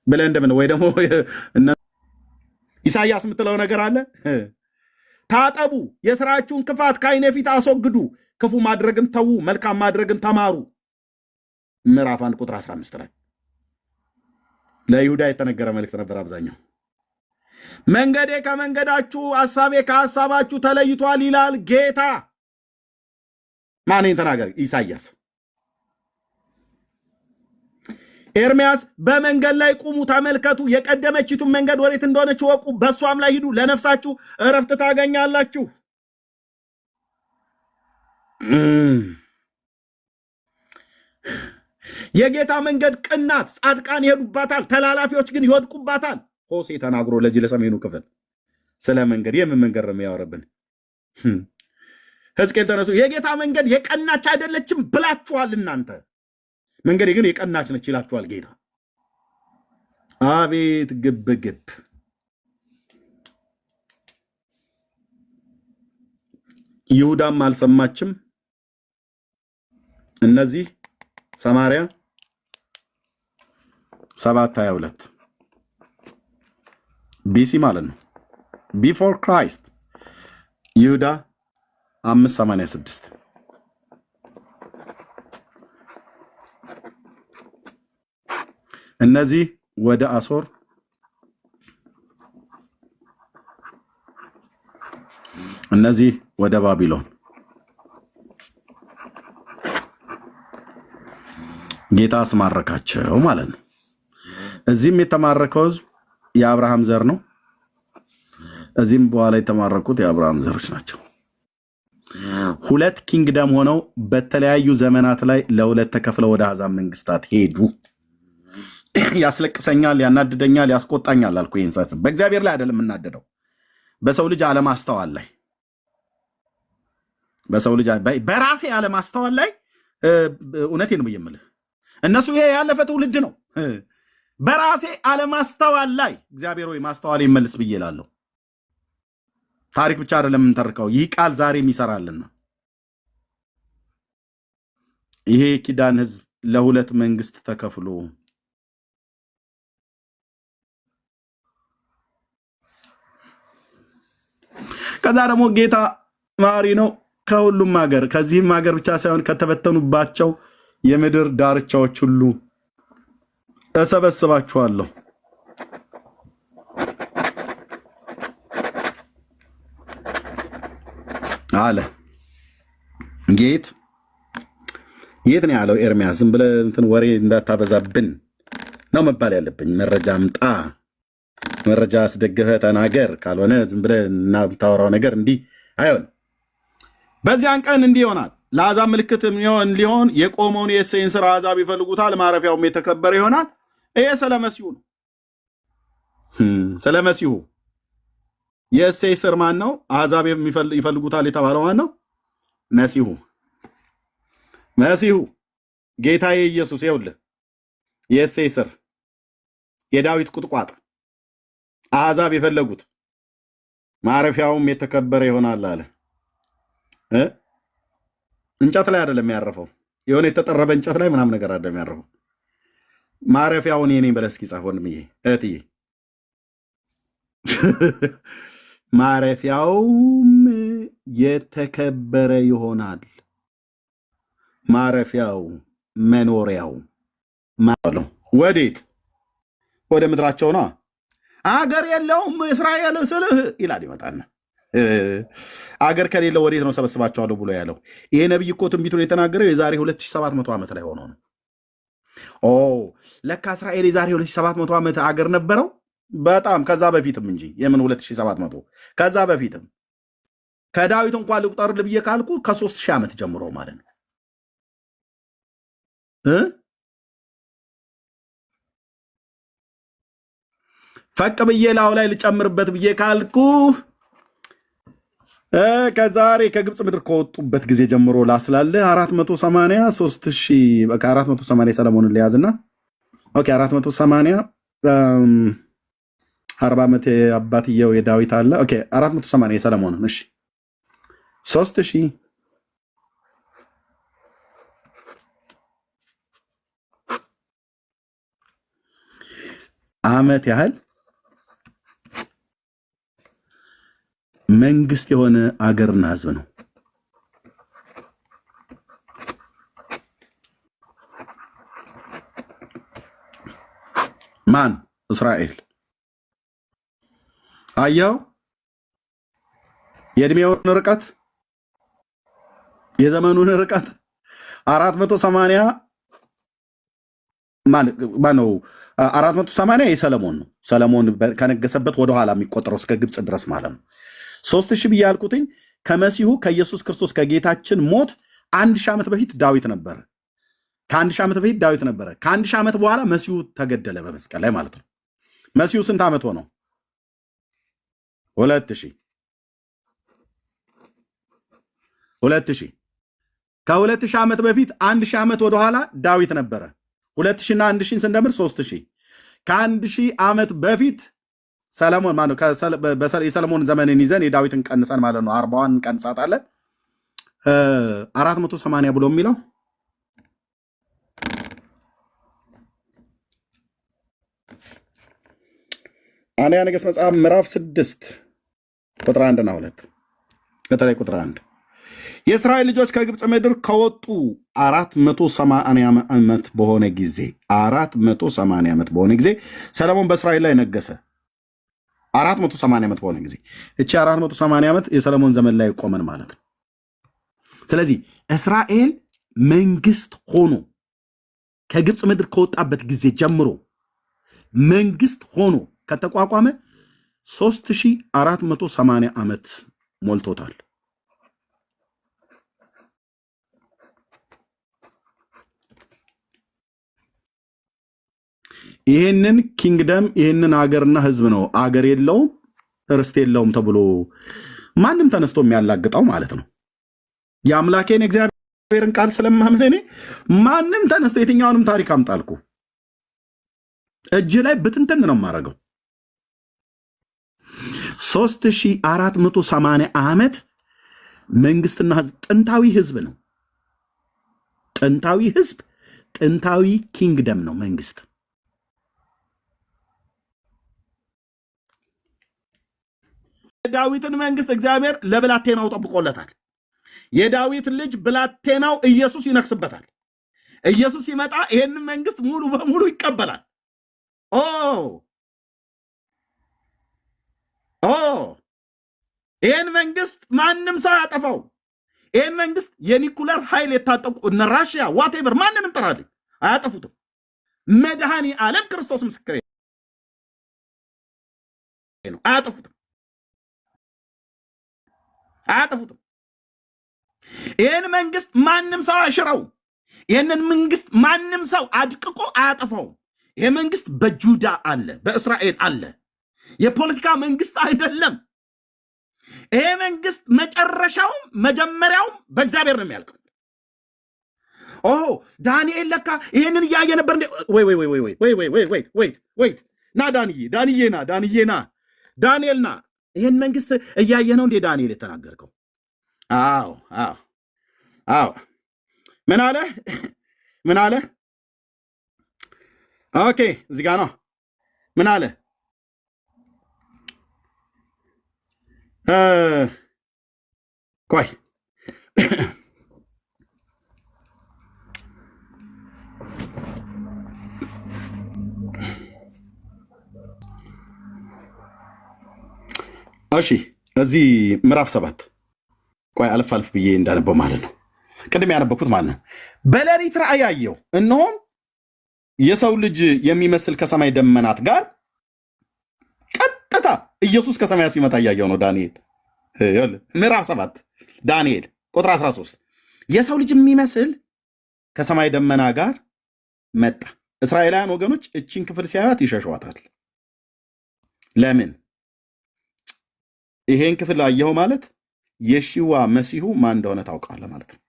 ብለህ እንደምን ወይ ደግሞ ኢሳያስ የምትለው ነገር አለ። ታጠቡ፣ የስራችሁን ክፋት ከዓይኔ ፊት አስወግዱ፣ ክፉ ማድረግን ተዉ፣ መልካም ማድረግን ተማሩ። ምዕራፍ 1 ቁጥር 15 ላይ ለይሁዳ የተነገረ መልእክት ነበር። አብዛኛው መንገዴ ከመንገዳችሁ ሐሳቤ ከሐሳባችሁ ተለይቷል ይላል ጌታ። ማንን ተናገር? ኢሳያስ። ኤርሚያስ በመንገድ ላይ ቁሙ፣ ተመልከቱ፣ የቀደመችቱን መንገድ ወዴት እንደሆነች ወቁ፣ በእሷም ላይ ሂዱ፣ ለነፍሳችሁ እረፍት ታገኛላችሁ። የጌታ መንገድ ቅናት፣ ጻድቃን ይሄዱባታል፣ ተላላፊዎች ግን ይወድቁባታል። ሆሴ ተናግሮ ለዚህ ለሰሜኑ ክፍል ስለ መንገድ የምን መንገድ ነው የሚያወረብን? ሕዝቅኤል ተነሱ፣ የጌታ መንገድ የቀናች አይደለችም ብላችኋል እናንተ፣ መንገዴ ግን የቀናች ነች ይላችኋል ጌታ። አቤት ግብግብ! ይሁዳም አልሰማችም። እነዚህ ሰማርያ 722 ቢሲ ማለት ነው፣ ቢፎር ክራይስት። ይሁዳ 586 እነዚህ ወደ አሦር፣ እነዚህ ወደ ባቢሎን። ጌታ አስማረካቸው ማለት ነው። እዚህም የተማረከው ሕዝብ የአብርሃም ዘር ነው። እዚህም በኋላ የተማረኩት የአብርሃም ዘሮች ናቸው። ሁለት ኪንግደም ሆነው በተለያዩ ዘመናት ላይ ለሁለት ተከፍለው ወደ አሕዛብ መንግስታት ሄዱ። ያስለቅሰኛል፣ ያናድደኛል፣ ያስቆጣኛል አልኩ። ይህን ሳስብ በእግዚአብሔር ላይ አይደለም የምናደደው፣ በሰው ልጅ አለማስተዋል ላይ፣ በሰው ልጅ በራሴ አለማስተዋል ላይ። እውነቴን ነው የምልህ፣ እነሱ ይሄ ያለፈ ትውልድ ነው። በራሴ አለማስተዋል ላይ እግዚአብሔር ወይ ማስተዋል ይመልስ ብዬ እላለሁ። ታሪክ ብቻ አይደለም የምንተርከው፣ ይህ ቃል ዛሬም ይሰራልና። ይሄ ኪዳን ህዝብ ለሁለት መንግስት ተከፍሎ ከዛ ደግሞ ጌታ ማሪ ነው ከሁሉም ሀገር፣ ከዚህም ሀገር ብቻ ሳይሆን ከተበተኑባቸው የምድር ዳርቻዎች ሁሉ እሰበስባችኋለሁ አለ። የት ነው ያለው? ኤርሚያስ ዝም ብለህ እንትን ወሬ እንዳታበዛብን ነው መባል ያለብኝ። መረጃ አምጣ፣ መረጃ አስደግፈህ ተናገር። ካልሆነ ዝም ብለህ እና የምታወራው ነገር እንዲህ አይሆን። በዚያን ቀን እንዲህ ይሆናል፣ ለአሕዛብ ምልክት ሊሆን የቆመውን የእሴይን ሥር አሕዛብ ይፈልጉታል፣ ማረፊያውም የተከበረ ይሆናል። ይሄ ስለ መሲሁ ነው። ስለ መሲሁ የእሴይ ሥር ማን ነው? አሕዛብ ይፈልጉታል የተባለው ማን ነው? መሲሁ ጌታዬ ኢየሱስ። ይኸውልህ የእሴይ ሥር የዳዊት ቁጥቋጥ አሕዛብ የፈለጉት ማረፊያውም የተከበረ ይሆናል አለ። እንጨት ላይ አይደለም ያረፈው፣ የሆነ የተጠረበ እንጨት ላይ ምናምን ነገር አይደለም ያረፈው። ማረፊያውን የኔ በለስ እስኪ ጻፍ ወንድምዬ፣ እህትዬ። ማረፊያውም የተከበረ ይሆናል። ማረፊያው መኖሪያው ወዴት? ወደ ምድራቸው ነው። አገር የለውም እስራኤል ስልህ ይላል ይመጣና አገር ከሌለው ወዴት ነው ሰበስባቸዋለሁ ብሎ ያለው? ይሄ ነቢይ እኮ ትንቢቱን የተናገረው የዛሬ 2700 ዓመት ላይ ሆኖ ነው። ለካ እስራኤል የዛሬ 2700 ዓመት አገር ነበረው። በጣም ከዛ በፊትም እንጂ የምን 2700 ከዛ በፊትም ከዳዊት እንኳን ልቁጠር ልብዬ ካልኩ ከ3000 ዓመት ጀምሮ ማለት ነው። ፈቅ ብዬ ላው ላይ ልጨምርበት ብዬ ካልኩ ከዛሬ ከግብፅ ምድር ከወጡበት ጊዜ ጀምሮ ላስላለ 480 3000 በቃ 480 ሰለሞንን ሊያዝና 480 40 ዓመት አባትየው የዳዊት አለ። 480 የሰለሞንን። እሺ 3000 ዓመት ያህል መንግስት የሆነ አገርና ህዝብ ነው። ማን? እስራኤል። አያው የእድሜውን ርቀት፣ የዘመኑን ርቀት 480 ማነው? 480 የሰለሞን ነው። ሰለሞን ከነገሰበት ወደኋላ የሚቆጠረው እስከ ግብፅ ድረስ ማለት ነው። 3000 ብዬ ያልኩትኝ ከመሲሁ ከኢየሱስ ክርስቶስ ከጌታችን ሞት 1000 ዓመት በፊት ዳዊት ነበረ። ከ1000 ዓመት በፊት ዳዊት ነበረ። ከ1000 ዓመት በኋላ መሲሁ ተገደለ በመስቀል ላይ ማለት ነው። መሲሁ ስንት ዓመት ሆነው? 2000 ከ2000 ዓመት በፊት 1000 ዓመት ወደኋላ ዳዊት ነበረ። 2000 እና 1000 ስንደምር 3000። ከ1000 ዓመት በፊት ሰለሞን ማነው? የሰለሞን ዘመንን ይዘን የዳዊትን ቀንሰን ማለት ነው 40ዋን ቀንሳታለን። 480 ብሎ የሚለው አንደኛ ነገሥት መጽሐፍ ምዕራፍ 6 ቁጥር 1 እና 2 በተለይ ቁጥር 1 የእስራኤል ልጆች ከግብፅ ምድር ከወጡ 480 ዓመት በሆነ ጊዜ 480 ዓመት በሆነ ጊዜ ሰለሞን በእስራኤል ላይ ነገሰ። 480 ዓመት በሆነ ጊዜ እቺ 480 ዓመት የሰለሞን ዘመን ላይ ቆመን ማለት ነው። ስለዚህ እስራኤል መንግስት ሆኖ ከግብፅ ምድር ከወጣበት ጊዜ ጀምሮ መንግስት ሆኖ ከተቋቋመ 3480 ዓመት ሞልቶታል። ይህንን ኪንግደም ይህንን አገርና ህዝብ ነው አገር የለውም ርስት የለውም ተብሎ ማንም ተነስቶ የሚያላግጠው ማለት ነው። የአምላኬን እግዚአብሔርን ቃል ስለማምን እኔ ማንም ተነስቶ የትኛውንም ታሪክ አምጣልኩ እጅ ላይ ብትንትን ነው የማደርገው። 3480 ዓመት መንግስትና ህዝብ ጥንታዊ ህዝብ ነው። ጥንታዊ ህዝብ ጥንታዊ ኪንግደም ነው መንግስት። የዳዊትን መንግስት እግዚአብሔር ለብላቴናው ጠብቆለታል። የዳዊት ልጅ ብላቴናው ኢየሱስ ይነግስበታል። ኢየሱስ ሲመጣ ይሄንን መንግስት ሙሉ በሙሉ ይቀበላል። ይሄን መንግስት ማንም ሰው ያጠፋው። ይሄን መንግስት የኒኩለር ኃይል የታጠቁ እነ ራሽያ ዋቴቨር ማንንም ጥራልኝ አያጠፉትም። መድኃኔ ዓለም ክርስቶስ ምስክሬ ነው። አያጠፉትም። ይህን መንግስት ማንም ሰው አይሽረው። ይህንን መንግስት ማንም ሰው አድቅቆ አያጠፋውም። ይህ መንግስት በጁዳ አለ፣ በእስራኤል አለ። የፖለቲካ መንግስት አይደለም። ይሄ መንግስት መጨረሻውም መጀመሪያውም በእግዚአብሔር ነው የሚያልቀው። ዳንኤል ለካ ይህንን እያየ ነበር። ወይ ና ዳንዬ ና ዳንኤል ና ይህን መንግስት እያየ ነው እንዴ ዳንኤል የተናገርከው? አዎ ምን አለ? ኦኬ እዚህ ጋ ነው። ምን አለ? ቆይ እሺ እዚህ ምዕራፍ 7 ቆይ አልፍ ብዬ እንዳነበው ማለት ነው። ቅድም ያነበኩት ማለት ነው። በሌሊት ራእይ አየሁ፣ እነሆም የሰው ልጅ የሚመስል ከሰማይ ደመናት ጋር ቀጥታ ኢየሱስ ከሰማይ ሲመጣ እያየው ነው። ዳንኤል ምዕራፍ 7 ዳንኤል ቁጥር 13 የሰው ልጅ የሚመስል ከሰማይ ደመና ጋር መጣ። እስራኤላውያን ወገኖች እቺን ክፍል ሲያዩት ይሸሸዋታል። ለምን? ይሄን ክፍል አየኸው ማለት የሺዋ መሲሁ ማን እንደሆነ ታውቃለህ ማለት ነው።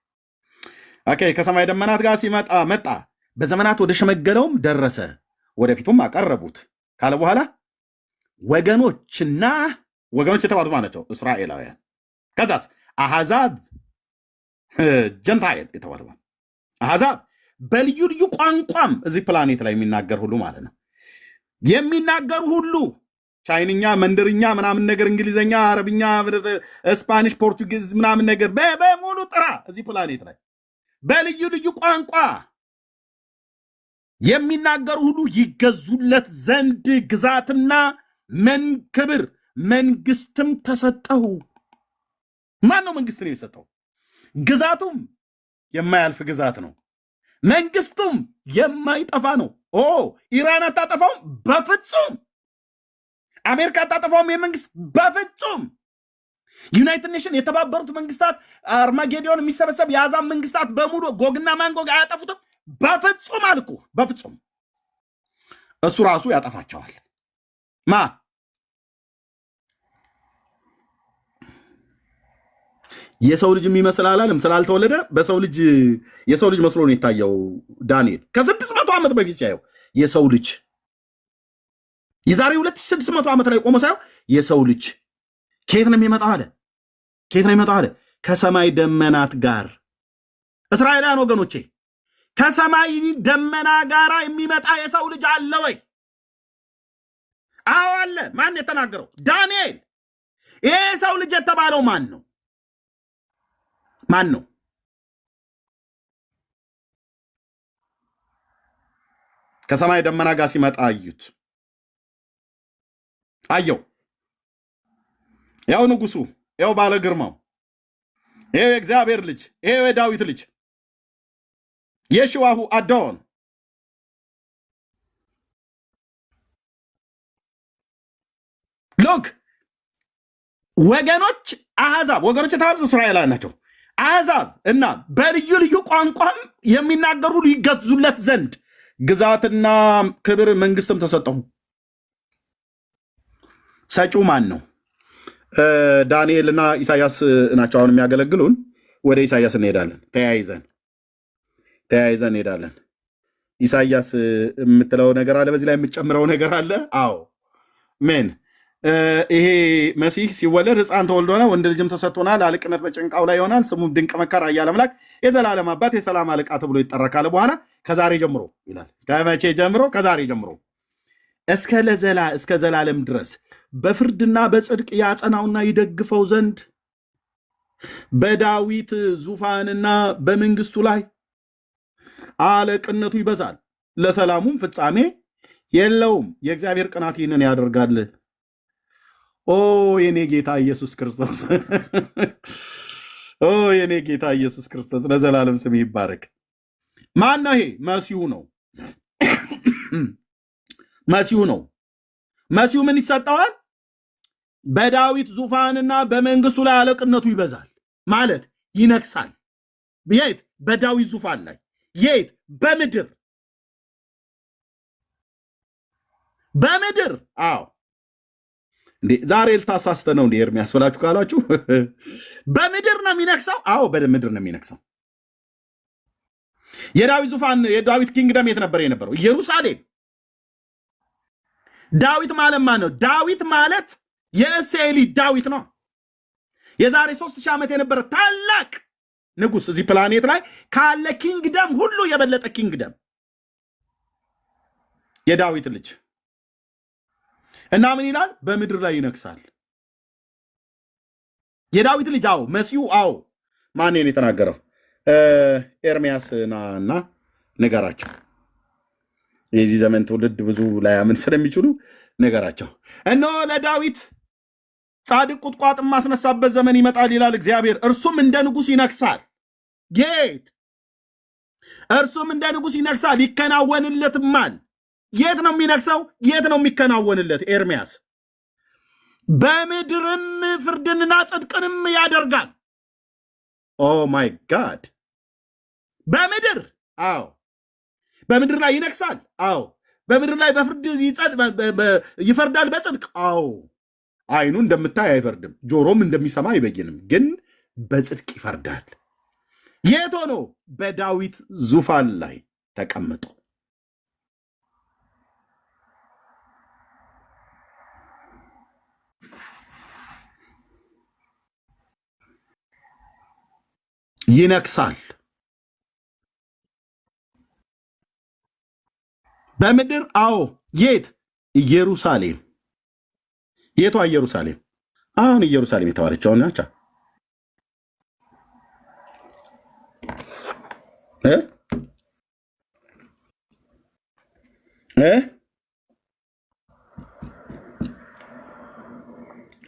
ኦኬ ከሰማይ ደመናት ጋር ሲመጣ መጣ፣ በዘመናት ወደ ሸመገለውም ደረሰ፣ ወደፊቱም አቀረቡት ካለ በኋላ ወገኖች የተባሉት ማለት ነው እስራኤላውያን፣ ከዛስ አሕዛብ ጀንታይል የተባሉ አሕዛብ በልዩ ልዩ ቋንቋም እዚህ ፕላኔት ላይ የሚናገር ሁሉ ማለት ነው የሚናገሩ ሁሉ ቻይንኛ፣ መንደርኛ ምናምን ነገር፣ እንግሊዝኛ፣ አረብኛ፣ ስፓኒሽ፣ ፖርቱጊዝ ምናምን ነገር በሙሉ ጥራ እዚህ ፕላኔት ላይ በልዩ ልዩ ቋንቋ የሚናገሩ ሁሉ ይገዙለት ዘንድ ግዛትና ክብር መንግስትም ተሰጠው። ማን ነው መንግስት ነው የሰጠው? ግዛቱም የማያልፍ ግዛት ነው። መንግስቱም የማይጠፋ ነው። ኢራን አታጠፋውም በፍጹም። አሜሪካ አታጠፋውም የመንግስት በፍጹም። ዩናይትድ ኔሽን የተባበሩት መንግስታት አርማጌዲዮን የሚሰበሰብ የአሕዛብ መንግስታት በሙሉ ጎግና ማንጎግ አያጠፉትም በፍጹም አልኩ። በፍጹም እሱ ራሱ ያጠፋቸዋል። የሰው ልጅ የሚመስል አላለም ስላልተወለደ የሰው ልጅ መስሎ ነው የታየው ዳንኤል ከ600 ዓመት በፊት ሲያየው የሰው ልጅ የዛሬ 2600 ዓመት ላይ ቆሞ ሳየው የሰው ልጅ ከየት ነው የሚመጣው አለ ከሰማይ ደመናት ጋር። እስራኤላውያን ወገኖቼ ከሰማይ ደመና ጋር የሚመጣ የሰው ልጅ አለ ወይ? አዎ አለ። ማን የተናገረው? ዳንኤል። ይሄ ሰው ልጅ የተባለው ማን ነው? ከሰማይ ደመና ጋር ሲመጣ አየው። ያው ንጉሱ፣ ያው ባለ ግርማው፣ ይሄ የእግዚአብሔር ልጅ፣ ይሄ የዳዊት ልጅ የሽዋሁ አዶን ሎ ሎክ ወገኖች አሕዛብ ወገኖች የተባሉት እስራኤላውያን ናቸው። አሕዛብ እና በልዩ ልዩ ቋንቋም የሚናገሩ ይገዙለት ዘንድ ግዛትና ክብር መንግስትም ተሰጠው። ሰጪው ማን ነው? ዳንኤልና ኢሳያስ ናቸው አሁን የሚያገለግሉን። ወደ ኢሳያስ እንሄዳለን። ተያይዘን እንሄዳለን። ኢሳያስ የምትለው ነገር አለ፣ በዚህ ላይ የምትጨምረው ነገር አለ? አዎ ምን ይሄ መሲህ ሲወለድ ሕፃን ተወልዶና ወንድ ልጅም ተሰጥቶናል፣ አለቅነት በጭንቃው ላይ ይሆናል፣ ስሙም ድንቅ መካር፣ ኃያል አምላክ፣ የዘላለም አባት፣ የሰላም አለቃ ተብሎ ይጠራል ካለ በኋላ ከዛሬ ጀምሮ ይላል። ከመቼ ጀምሮ? ከዛሬ ጀምሮ እስከ ዘላለም ድረስ በፍርድና በጽድቅ ያጸናውና ይደግፈው ዘንድ በዳዊት ዙፋንና በመንግስቱ ላይ አለቅነቱ ይበዛል፣ ለሰላሙም ፍጻሜ የለውም። የእግዚአብሔር ቅናት ይህንን ያደርጋል። ኦ የኔ ጌታ ኢየሱስ ክርስቶስ ኦ የኔ ጌታ ኢየሱስ ክርስቶስ ለዘላለም ስም ይባረክ። ማን ነው ይሄ? መሲሁ ነው። መሲሁ ነው። መሲሁ ምን ይሰጠዋል? በዳዊት ዙፋንና በመንግስቱ ላይ አለቅነቱ ይበዛል ማለት ይነግሳል። የት? በዳዊት ዙፋን ላይ። የት? በምድር። በምድር። አዎ እንዴ ዛሬ ልታሳስተ ነው እንዴ ኤርሚያስ ብላችሁ ካላችሁ በምድር ነው የሚነግሰው። አዎ በምድር ነው የሚነግሰው። የዳዊት ዙፋን የዳዊት ኪንግደም የት ነበር የነበረው? ኢየሩሳሌም። ዳዊት ማለት ማን ነው? ዳዊት ማለት የእሴይ ልጅ ዳዊት ነው። የዛሬ 3000 ዓመት የነበረ ታላቅ ንጉስ፣ እዚህ ፕላኔት ላይ ካለ ኪንግደም ሁሉ የበለጠ ኪንግደም የዳዊት ልጅ እና ምን ይላል? በምድር ላይ ይነግሳል። የዳዊት ልጅ አዎ፣ መሲሁ አዎ። ማንን የተናገረው? ኤርሚያስ እና ነገራቸው። የዚህ ዘመን ትውልድ ብዙ ላያምን ስለሚችሉ ነገራቸው። እነሆ ለዳዊት ጻድቅ ቁጥቋጥ ማስነሳበት ዘመን ይመጣል ይላል እግዚአብሔር፣ እርሱም እንደ ንጉሥ ይነግሳል። ጌት እርሱም እንደ ንጉሥ ይነግሳል፣ ይከናወንለትማል። የት ነው የሚነግሰው? የት ነው የሚከናወንለት? ኤርሚያስ በምድርም ፍርድንና ጽድቅንም ያደርጋል። ኦ ማይ ጋድ! በምድር አዎ፣ በምድር ላይ ይነግሳል። አዎ፣ በምድር ላይ በፍርድ ይፈርዳል፣ በጽድቅ አዎ። አይኑ እንደምታይ አይፈርድም፣ ጆሮም እንደሚሰማ አይበይንም፣ ግን በጽድቅ ይፈርዳል። የት ሆኖ? በዳዊት ዙፋን ላይ ተቀምጦ። ይነግሳል በምድር አዎ። የት? ኢየሩሳሌም። የቷ ኢየሩሳሌም? አሁን ኢየሩሳሌም የተባለችው ናቻ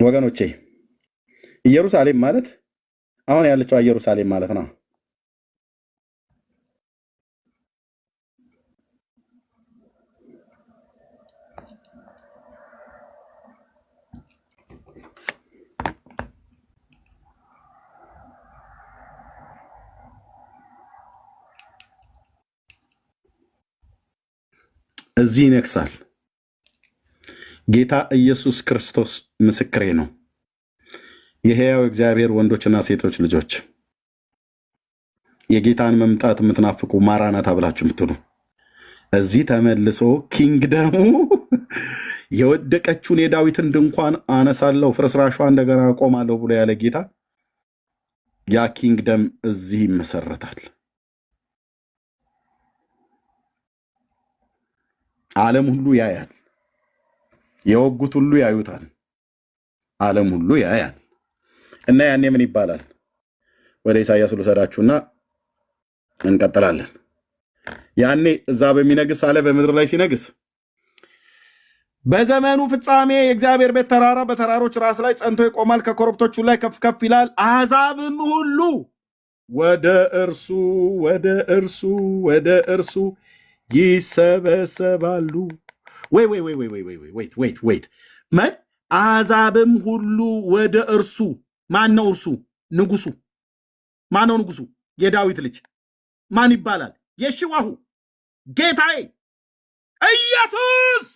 ወገኖቼ፣ ኢየሩሳሌም ማለት አሁን ያለችው ኢየሩሳሌም ማለት ነው። እዚህ ይነግሳል። ጌታ ኢየሱስ ክርስቶስ ምስክሬ ነው። የሕያው እግዚአብሔር ወንዶችና ሴቶች ልጆች የጌታን መምጣት የምትናፍቁ ማራናታ ብላችሁ የምትሉ እዚህ ተመልሶ ኪንግደሙ የወደቀችውን የዳዊትን ድንኳን አነሳለሁ፣ ፍርስራሿ እንደገና አቆማለሁ ብሎ ያለ ጌታ ያ ኪንግደም እዚህ ይመሰረታል። ዓለም ሁሉ ያያል። የወጉት ሁሉ ያዩታል። ዓለም ሁሉ ያያል። እና ያኔ ምን ይባላል? ወደ ኢሳያስ ልውሰዳችሁና እንቀጥላለን። ያኔ እዛ በሚነግስ አለ በምድር ላይ ሲነግስ በዘመኑ ፍጻሜ የእግዚአብሔር ቤት ተራራ በተራሮች ራስ ላይ ጸንቶ ይቆማል፣ ከኮረብቶቹ ላይ ከፍ ከፍ ይላል። አሕዛብም ሁሉ ወደ እርሱ ይሰበሰባሉ። ወይት አሕዛብም ሁሉ ወደ እርሱ። ማን ነው እርሱ? ንጉሱ። ማን ነው ንጉሱ? የዳዊት ልጅ ማን ይባላል? የሽዋሁ ጌታዬ ኢየሱስ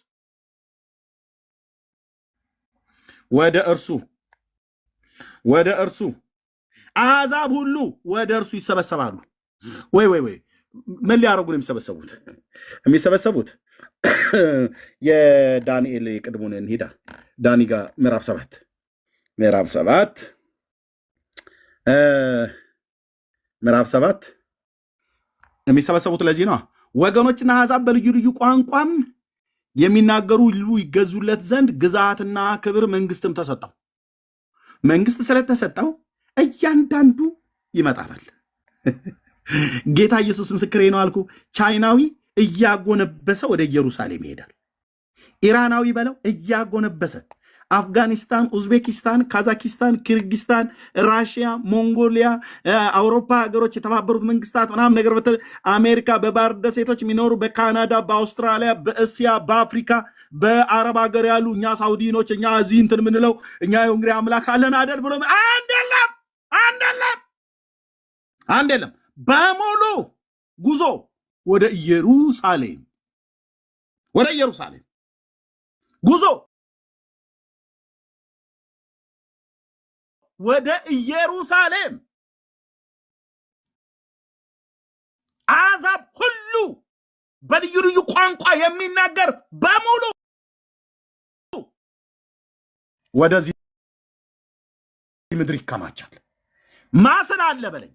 ወደ እርሱ አሕዛብ ሁሉ ወደ እርሱ ይሰበሰባሉ። ወይ ምን ሊያደርጉ ነው የሚሰበሰቡት? የዳንኤል የቅድሙን እንሂዳ ዳኒ ጋር ምዕራፍ 7 የሚሰበሰቡት ለዚህ ነው። ወገኖችና አሕዛብ በልዩ ልዩ ቋንቋም የሚናገሩ ሁሉ ይገዙለት ዘንድ ግዛትና ክብር መንግስትም ተሰጠው። መንግስት ስለተሰጠው እያንዳንዱ ይመጣታል። ጌታ ኢየሱስ ምስክሬ ነው አልኩ። ቻይናዊ እያጎነበሰ ወደ ኢየሩሳሌም ይሄዳል። ኢራናዊ በለው እያጎነበሰ አፍጋኒስታን፣ ኡዝቤኪስታን፣ ካዛኪስታን፣ ኪርጊስታን፣ ራሽያ፣ ሞንጎሊያ፣ አውሮፓ ሀገሮች፣ የተባበሩት መንግስታት ምናምን ነገር አሜሪካ፣ በባህር ደሴቶች የሚኖሩ በካናዳ፣ በአውስትራሊያ፣ በእስያ፣ በአፍሪካ፣ በአረብ ሀገር ያሉ እኛ ሳውዲኖች እኛ እዚህ እንትን የምንለው እኛ እንግዲህ አምላክ አለን አደል ብሎ አንድ የለም በሙሉ ጉዞ ወደ ኢየሩሳሌም ጉዞ ወደ ኢየሩሳሌም አሕዛብ ሁሉ በልዩ ልዩ ቋንቋ የሚናገር በሙሉ ወደዚህ ምድር ይከማቻል። ማስን አለ በለኝ።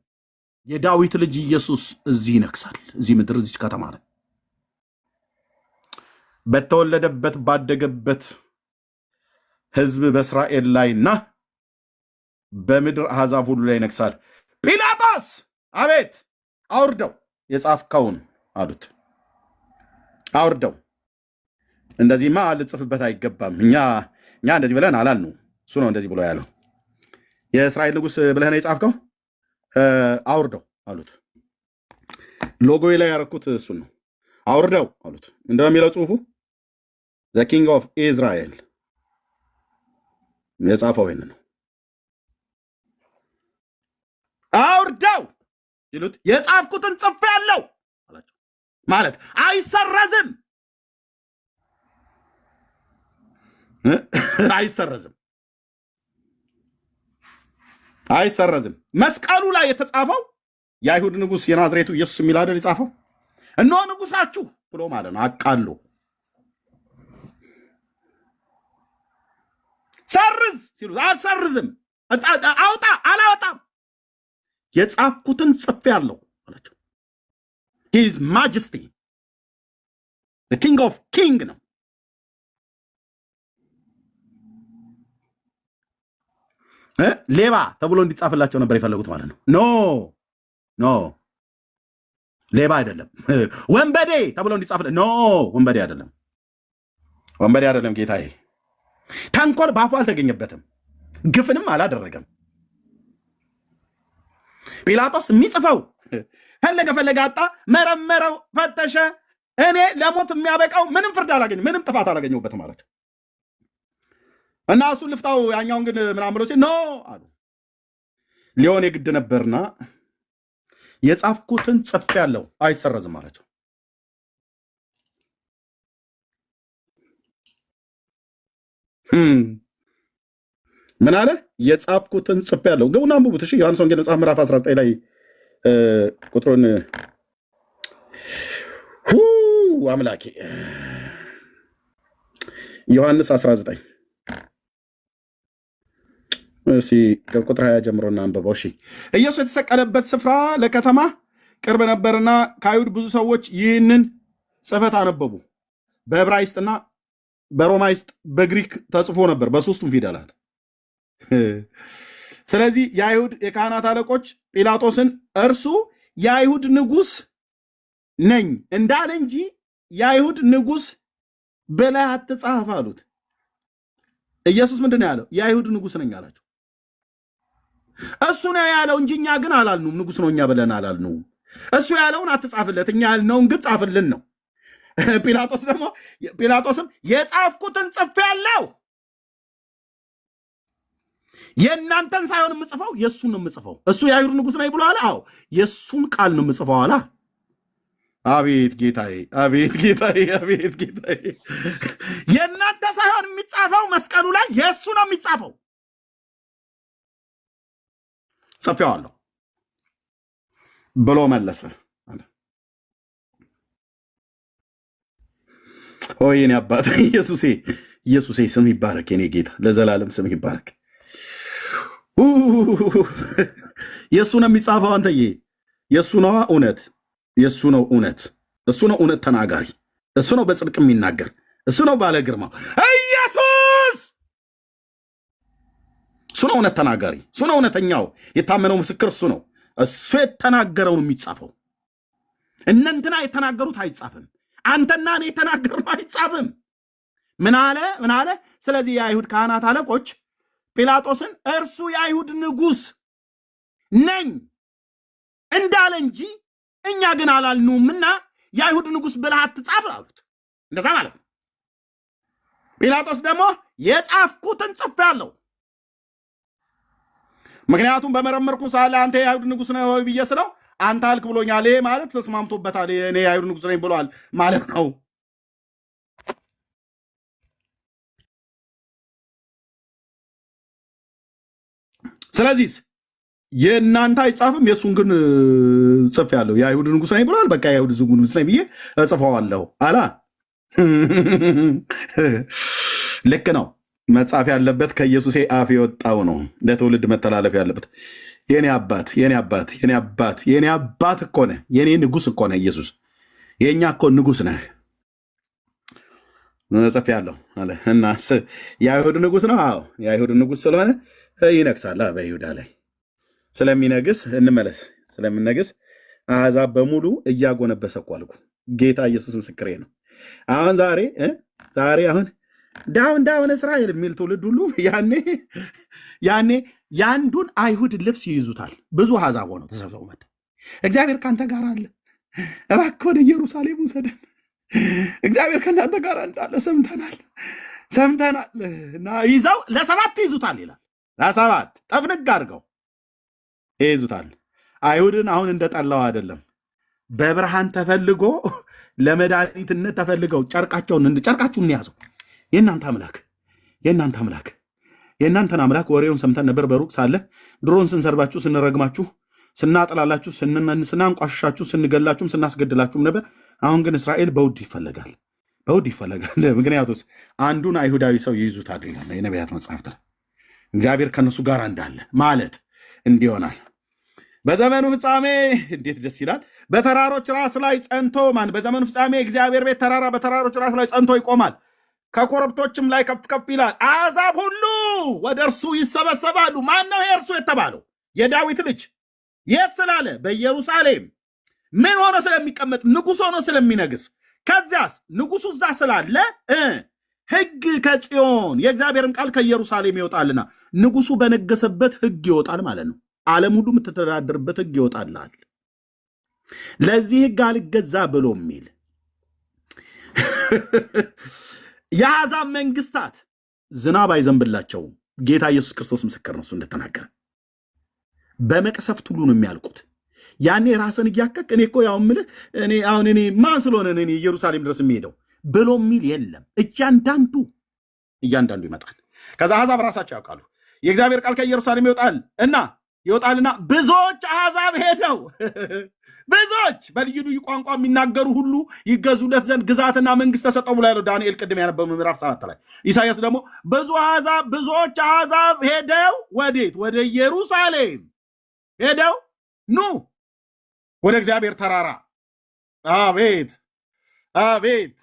የዳዊት ልጅ ኢየሱስ እዚህ ይነግሳል። እዚህ ምድር እዚህ ከተማ ላይ በተወለደበት ባደገበት ሕዝብ በእስራኤል ላይና በምድር አሕዛብ ሁሉ ላይ ይነግሳል። ጲላጦስ አቤት፣ አውርደው የጻፍከውን አሉት። አውርደው፣ እንደዚህማ ልጽፍበት አይገባም። እኛ እንደዚህ ብለን አላልነው። እሱ ነው እንደዚህ ብሎ ያለው። የእስራኤል ንጉሥ ብለህ ነው የጻፍከው፣ አውርደው አሉት። ሎጎዬ ላይ ያረኩት እሱን ነው። አውርደው አሉት። እንደሚለው ጽሁፉ ዘ ኪንግ ኦፍ ኢዝራኤል የጻፈው ይህን ነው። አውርደው ይሉት የጻፍኩትን ጽፌአለሁ አላቸው። ማለት አይሰረዝም አይሰረዝም። መስቀሉ ላይ የተጻፈው የአይሁድ ንጉሥ የናዝሬቱ ኢየሱስ የሚል አይደል የጻፈው? እነሆ ንጉሳችሁ ብሎ ማለት ነው። አቃሎ ሰርዝ ሲሉ አልሰርዝም፣ አውጣ አላወጣም፣ የጻፍኩትን ጽፌአለሁ አላቸው። ሂዝ ማጀስቲ ኪንግ ኦፍ ኪንግ ነው። ሌባ ተብሎ እንዲጻፍላቸው ነበር የፈለጉት ማለት ነው። ኖ ሌባ አይደለም። ወንበዴ ተብሎ እንዲጻፍ ወንበዴ አይደለም ጌታዬ። ተንኮል በአፉ አልተገኘበትም፣ ግፍንም አላደረገም። ጲላጦስ የሚጽፈው ፈለገ አጣ፣ መረመረው፣ ፈተሸ። እኔ ለሞት የሚያበቃው ምንም ፍርድ አላገኘ፣ ምንም ጥፋት አላገኘሁበትም አላቸው። እና እሱን ልፍታው ያኛውን ግን ምናምን ብሎ ሲል ኖ አሉ። ሊሆን የግድ ነበርና የጻፍኩትን ጽፌአለሁ አይሰረዝም አላቸው። ምን አለ? የጻፍኩትን ጽፌአለሁ። ግቡና አንብቡት እሺ። ዮሐንስ ወንጌል መጽሐፍ ምዕራፍ 19 ላይ ቁጥሩን አምላኬ ዮሐንስ 19 እስቲ ከቁጥር 20 ጀምሮና አንብበው እሺ። ኢየሱስ የተሰቀለበት ስፍራ ለከተማ ቅርብ ነበርና ከአይሁድ ብዙ ሰዎች ይህንን ጽሕፈት አነበቡ። በዕብራይስጥና በሮማይስጥ በግሪክ ተጽፎ ነበር፣ በሶስቱም ፊደላት። ስለዚህ የአይሁድ የካህናት አለቆች ጲላጦስን እርሱ የአይሁድ ንጉሥ ነኝ እንዳለ እንጂ የአይሁድ ንጉሥ ብለህ አትጻፍ አሉት። ኢየሱስ ምንድን ነው ያለው? የአይሁድ ንጉሥ ነኝ አላቸው። እሱ ነው ያለው እንጂ እኛ ግን አላልኑም። ንጉሥ ነው እኛ ብለን አላልኑም። እሱ ያለውን አትጻፍለት፣ እኛ ያልነውን ግን ጻፍልን ነው። ጲላጦስም የጻፍኩትን ጽፌአለሁ የእናንተን ሳይሆን የምጽፈው የእሱን ነው የምጽፈው። እሱ የአይሁድ ንጉሥ ነኝ ብሎ አለ። አዎ የእሱን ቃል ነው የምጽፈው አላ። አቤት ጌታዬ፣ አቤት ጌታዬ፣ አቤት ጌታዬ። የእናንተ ሳይሆን የሚጻፈው መስቀሉ ላይ የእሱ ነው የሚጻፈው። ጽፌዋለሁ ብሎ መለሰ። ኦ የኔ አባት ኢየሱሴ፣ ኢየሱሴ ስም ይባረክ። የኔ ጌታ ለዘላለም ስም ይባረክ። የእሱ ነው የሚጻፈው። አንተዬ የእሱ ነዋ እውነት፣ የእሱ ነው እውነት፣ እሱ ነው እውነት ተናጋሪ፣ እሱ ነው በጽድቅ የሚናገር፣ እሱ ነው ባለ ግርማው ኢየሱስ። እሱ ነው እውነት ተናጋሪ፣ እሱ ነው እውነተኛው የታመነው ምስክር እሱ ነው። እሱ የተናገረው ነው የሚጻፈው። እነንትና የተናገሩት አይጻፍም። አንተና እኔ የተናገርነው አይጻፍም። ምን አለ? ምን አለ? ስለዚህ የአይሁድ ካህናት አለቆች ጲላጦስን እርሱ የአይሁድ ንጉሥ ነኝ እንዳለ እንጂ እኛ ግን አላልነውምና የአይሁድ ንጉሥ ብለህ አትጻፍ አሉት። እንደዛ ማለት ነው። ጲላጦስ ደግሞ የጻፍኩትን ጽፌአለሁ፣ ምክንያቱም በመረመርኩ ሳለ አንተ የአይሁድ ንጉሥ ነህ ወይ ብዬ ስለው አንተ አልክ ብሎኛል። ይሄ ማለት ተስማምቶበታል። እኔ የአይሁድ ንጉሥ ነኝ ብለዋል ማለት ነው። ስለዚህ የእናንተ አይጻፍም፣ የእሱን ግን ጽፌአለሁ። የአይሁድ ንጉሥ ነኝ ብለዋል። በቃ የአይሁድ ንጉሥ ነኝ ብዬ እጽፈዋለሁ አላ። ልክ ነው። መጻፍ ያለበት ከኢየሱሴ አፍ የወጣው ነው ለትውልድ መተላለፍ ያለበት። የኔ አባት የኔ አባት የኔ አባት የኔ አባት እኮ ነህ። የኔ ንጉሥ እኮ ነህ ኢየሱስ። የእኛ እኮ ንጉሥ ነህ። ጽፌአለሁ አለ እና የአይሁድ ንጉሥ ነው። አዎ የአይሁድ ንጉሥ ስለሆነ ይነግሳል በይሁዳ ላይ። ስለሚነግስ እንመለስ። ስለምነግስ አሕዛብ በሙሉ እያጎነበሰ እኮ አልኩ። ጌታ ኢየሱስ ምስክሬ ነው። አሁን ዛሬ አሁን ዳውን እስራኤል የሚል ትውልድ ሁሉ ያኔ የአንዱን አይሁድ ልብስ ይይዙታል። ብዙ አሕዛብ ሆነው ተሰብሰቡ መጥተው እግዚአብሔር ከአንተ ጋር አለ፣ እባክህ ወደ ኢየሩሳሌም ውሰደን፣ እግዚአብሔር ከእናንተ ጋር እንዳለ ሰምተናል እና ይዘው ለሰባት ይዙታል ይላል። ለሰባት ጠፍንግ አድርገው ይይዙታል። አይሁድን አሁን እንደጠላው አይደለም። በብርሃን ተፈልጎ ለመድኃኒትነት ተፈልገው ጨርቃችሁን ያዘው። የእናንተ አምላክ የእናንተን አምላክ ወሬውን ሰምተን ነበር በሩቅ ሳለ። ድሮን ስንሰርባችሁ፣ ስንረግማችሁ፣ ስናጠላላችሁ፣ ስናንቋሽሻችሁ፣ ስንገላችሁም ስናስገድላችሁም ነበር። አሁን ግን እስራኤል በውድ ይፈለጋል። ምክንያቱስ አንዱን አይሁዳዊ ሰው ይይዙታል ይላል የነቢያት መጽሐፍት። እግዚአብሔር ከነሱ ጋር እንዳለ ማለት እንዲሆናል። በዘመኑ ፍጻሜ እንዴት ደስ ይላል! በተራሮች ራስ ላይ ጸንቶ በዘመኑ ፍጻሜ እግዚአብሔር ቤት ተራራ በተራሮች ራስ ላይ ጸንቶ ይቆማል፣ ከኮረብቶችም ላይ ከፍ ከፍ ይላል። አሕዛብ ሁሉ ወደ እርሱ ይሰበሰባሉ። ማን ነው ይሄ እርሱ የተባለው? የዳዊት ልጅ። የት ስላለ? በኢየሩሳሌም። ምን ሆኖ ስለሚቀመጥ? ንጉሥ ሆኖ ስለሚነግስ። ከዚያስ ንጉሡ እዛ ስላለ ሕግ ከጽዮን የእግዚአብሔርን ቃል ከኢየሩሳሌም ይወጣልና፣ ንጉሡ በነገሰበት ሕግ ይወጣል ማለት ነው። ዓለም ሁሉ የምትተዳደርበት ሕግ ይወጣልሃል። ለዚህ ሕግ አልገዛ ብሎ የሚል የአሕዛብ መንግስታት ዝናብ አይዘንብላቸውም። ጌታ ኢየሱስ ክርስቶስ ምስክር ነው። እሱ እንደተናገረ በመቅሰፍት ሁሉ ነው የሚያልቁት። ያኔ ራስን እያከክ እኔ እኮ ያው የምልህ እኔ ማን ስለሆነ እኔ ኢየሩሳሌም ድረስ የሚሄደው ብሎ የሚል የለም። እያንዳንዱ ይመጣል። ከዛ አሕዛብ ራሳቸው ያውቃሉ። የእግዚአብሔር ቃል ከኢየሩሳሌም ይወጣልና ብዙዎች አሕዛብ ሄደው ብዙዎች በልዩ ልዩ ቋንቋ የሚናገሩ ሁሉ ይገዙለት ዘንድ ግዛትና መንግስት ተሰጠው ብሎ ያለው ዳንኤል ቅድም ያነበበው ምዕራፍ 7 ላይ። ኢሳያስ ደግሞ ብዙዎች አሕዛብ ሄደው ወዴት? ወደ ኢየሩሳሌም ሄደው ኑ ወደ እግዚአብሔር ተራራ። አቤት አቤት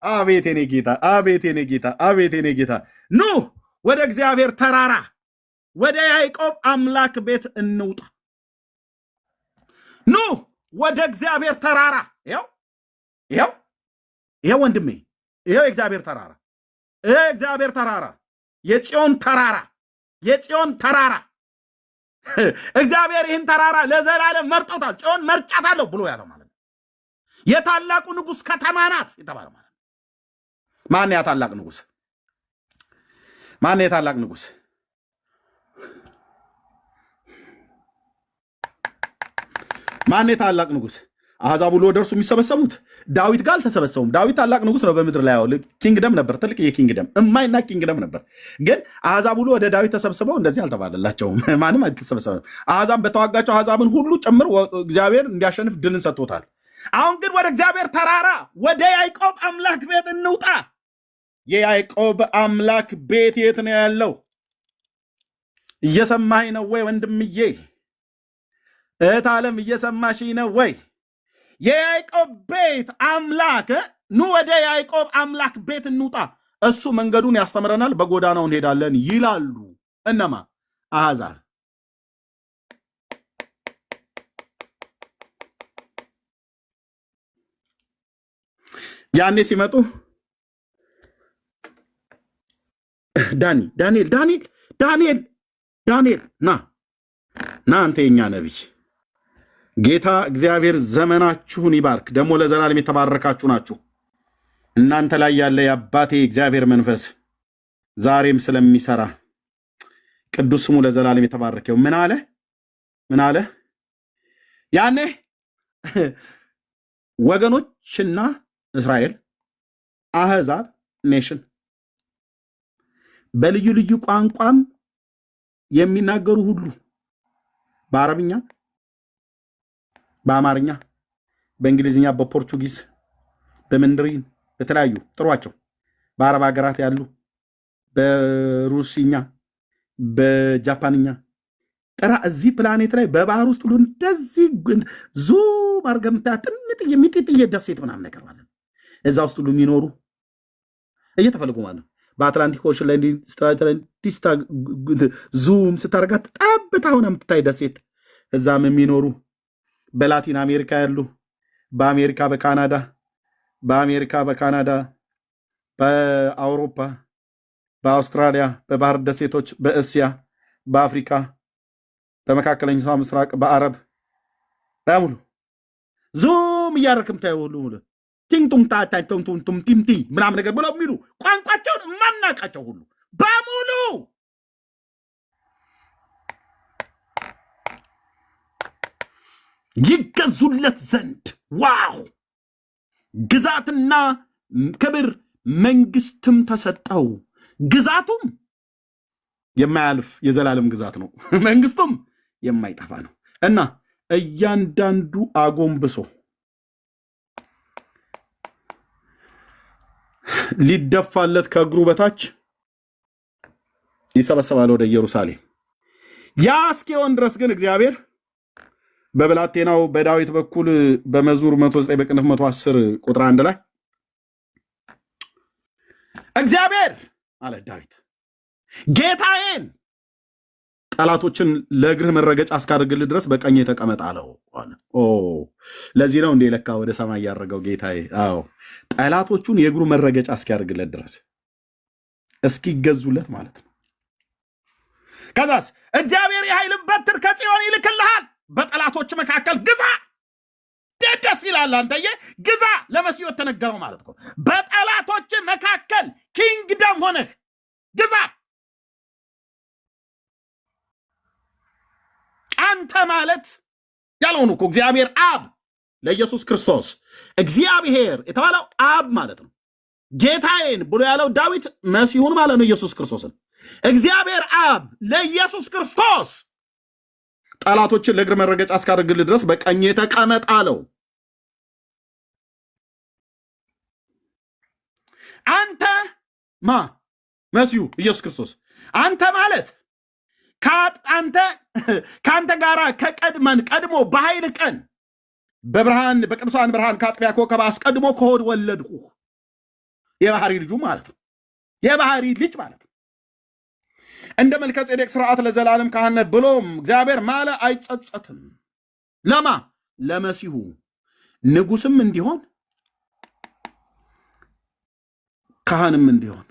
አቤት የኔ ጌታ፣ አቤት የኔ ጌታ፣ አቤት የኔ ጌታ። ኑ ወደ እግዚአብሔር ተራራ፣ ወደ ያዕቆብ አምላክ ቤት እንውጣ። ኑ ወደ እግዚአብሔር ተራራ። ይኸው ወንድሜ፣ ይኸው የእግዚአብሔር ተራራ፣ እግዚአብሔር ተራራ፣ የጽዮን ተራራ። እግዚአብሔር ይህን ተራራ ለዘላለም መርጦታል። ጽዮን መርጫታለሁ ብሎ ያለው ማለት ነው። የታላቁ ንጉሥ ከተማ ናት የተባለ ማለት ነው። ማን የታላቅ ንጉሥ? ማን ታላቅ ንጉስ? አሕዛብ ሁሉ ወደ እርሱ የሚሰበሰቡት ዳዊት ጋር አልተሰበሰቡም። ዳዊት ታላቅ ንጉስ ነው በምድር ላይ ያው ኪንግደም ነበር፣ ትልቅ የኪንግደም እማይና ኪንግደም ነበር። ግን አሕዛብ ሁሉ ወደ ዳዊት ተሰብስበው እንደዚህ አልተባለላቸውም። ማንም አልተሰበሰበም። አሕዛብ በተዋጋቸው አሕዛብን ሁሉ ጭምር እግዚአብሔር እንዲያሸንፍ ድልን ሰጥቶታል። አሁን ግን ወደ እግዚአብሔር ተራራ ወደ ያዕቆብ አምላክ ቤት እንውጣ። የያዕቆብ አምላክ ቤት የት ነው ያለው? እየሰማኝ ነው ወይ ወንድምዬ? እህት ዓለም እየሰማሽ ነው ወይ? የያዕቆብ ቤት አምላክ ኑ ወደ ያዕቆብ አምላክ ቤት እንውጣ፣ እሱ መንገዱን ያስተምረናል፣ በጎዳናው እንሄዳለን ይላሉ። እነማ? አሕዛብ። ያኔ ሲመጡ ዳንኤል ና አንተ የኛ ነቢይ፣ ጌታ እግዚአብሔር ዘመናችሁን ይባርክ፣ ደግሞ ለዘላለም የተባረካችሁ ናችሁ። እናንተ ላይ ያለ የአባቴ እግዚአብሔር መንፈስ ዛሬም ስለሚሰራ ቅዱስ ስሙ ለዘላለም የተባረከው። ምን አለ? ያኔ ወገኖችና እስራኤል፣ አሕዛብ፣ ኔሽን በልዩ ልዩ ቋንቋም የሚናገሩ ሁሉ በአረብኛ፣ በአማርኛ፣ በእንግሊዝኛ፣ በፖርቹጊዝ፣ በመንደሪን፣ በተለያዩ ጥሯቸው፣ በአረብ ሀገራት ያሉ በሩሲኛ፣ በጃፓንኛ ጥራ። እዚህ ፕላኔት ላይ በባህር ውስጥ ሁሉ እንደዚህ ዙም አድርገህ የምታያት ጥንጥዬ የሚጢጥዬ ደሴት ምናምን ነገር ማለት እዛ ውስጥ ሁሉ የሚኖሩ እየተፈለጉ ማለት ነው። በአትላንቲክ ኦሽን ላይ ዙም ስታደርጋት ጠብታ ሆና የምትታይ ደሴት እዛም የሚኖሩ በላቲን አሜሪካ ያሉ፣ በአሜሪካ በካናዳ፣ በአውሮፓ፣ በአውስትራሊያ፣ በባህር ደሴቶች፣ በእስያ፣ በአፍሪካ፣ በመካከለኛው ምስራቅ፣ በአረብ በሙሉ ዙም እያደረክ የምታየው ሁሉ ቲንቱም ቲምቲ ምናምን ነገር ብለው የሚሉ ቋንቋቸውን የማናቃቸው ሁሉ በሙሉ ይገዙለት ዘንድ ዋው! ግዛትና ክብር መንግስትም ተሰጠው። ግዛቱም የማያልፍ የዘላለም ግዛት ነው፣ መንግስቱም የማይጠፋ ነው እና እያንዳንዱ አጎንብሶ ሊደፋለት ከእግሩ በታች ይሰበሰባል ወደ ኢየሩሳሌም። ያ እስኪሆን ድረስ ግን እግዚአብሔር በብላቴናው በዳዊት በኩል በመዝሙር 109 በቅንፍ 110 ቁጥር 1 ላይ እግዚአብሔር አለ ዳዊት ጌታዬን ጠላቶችን ለእግርህ መረገጫ እስካደርግልህ ድረስ በቀኝ ተቀመጥ አለው። ለዚህ ነው እንደ ለካ ወደ ሰማይ ያደረገው ጌታዬ። አዎ ጠላቶቹን የእግሩ መረገጫ እስኪያደርግለት ድረስ እስኪገዙለት ማለት ነው። ከዛስ እግዚአብሔር የኃይልን በትር ከጽዮን ይልክልሃል፣ በጠላቶች መካከል ግዛ። ደስ ይላል። አንተዬ ግዛ ለመሲሁ ተነገረው ማለት ነው። በጠላቶች መካከል ኪንግደም ሆነህ ግዛ። አንተ ማለት ያለውን እኮ እግዚአብሔር አብ ለኢየሱስ ክርስቶስ እግዚአብሔር የተባለው አብ ማለት ነው። ጌታዬን ብሎ ያለው ዳዊት መሲሁን ማለት ነው፣ ኢየሱስ ክርስቶስን። እግዚአብሔር አብ ለኢየሱስ ክርስቶስ ጠላቶችን ለእግር መረገጫ እስካደርግልህ ድረስ በቀኜ ተቀመጥ አለው። አንተ መሲሁ ኢየሱስ ክርስቶስ አንተ ማለት ከአንተ ጋር ቀድሞ በኃይል ቀን በብርሃን በቅዱሳን ብርሃን ከአጥቢያ ኮከብ አስቀድሞ ከሆድ ወለድኩ። የባህሪ ልጁ ማለት ነው። የባህሪ ልጅ ማለት ነው። እንደ መልከ ጼዴቅ ስርዓት ለዘላለም ካህን ብሎም እግዚአብሔር ማለ አይጸጸትም። ለማ ለመሲሁ ንጉስም እንዲሆን ካህንም እንዲሆን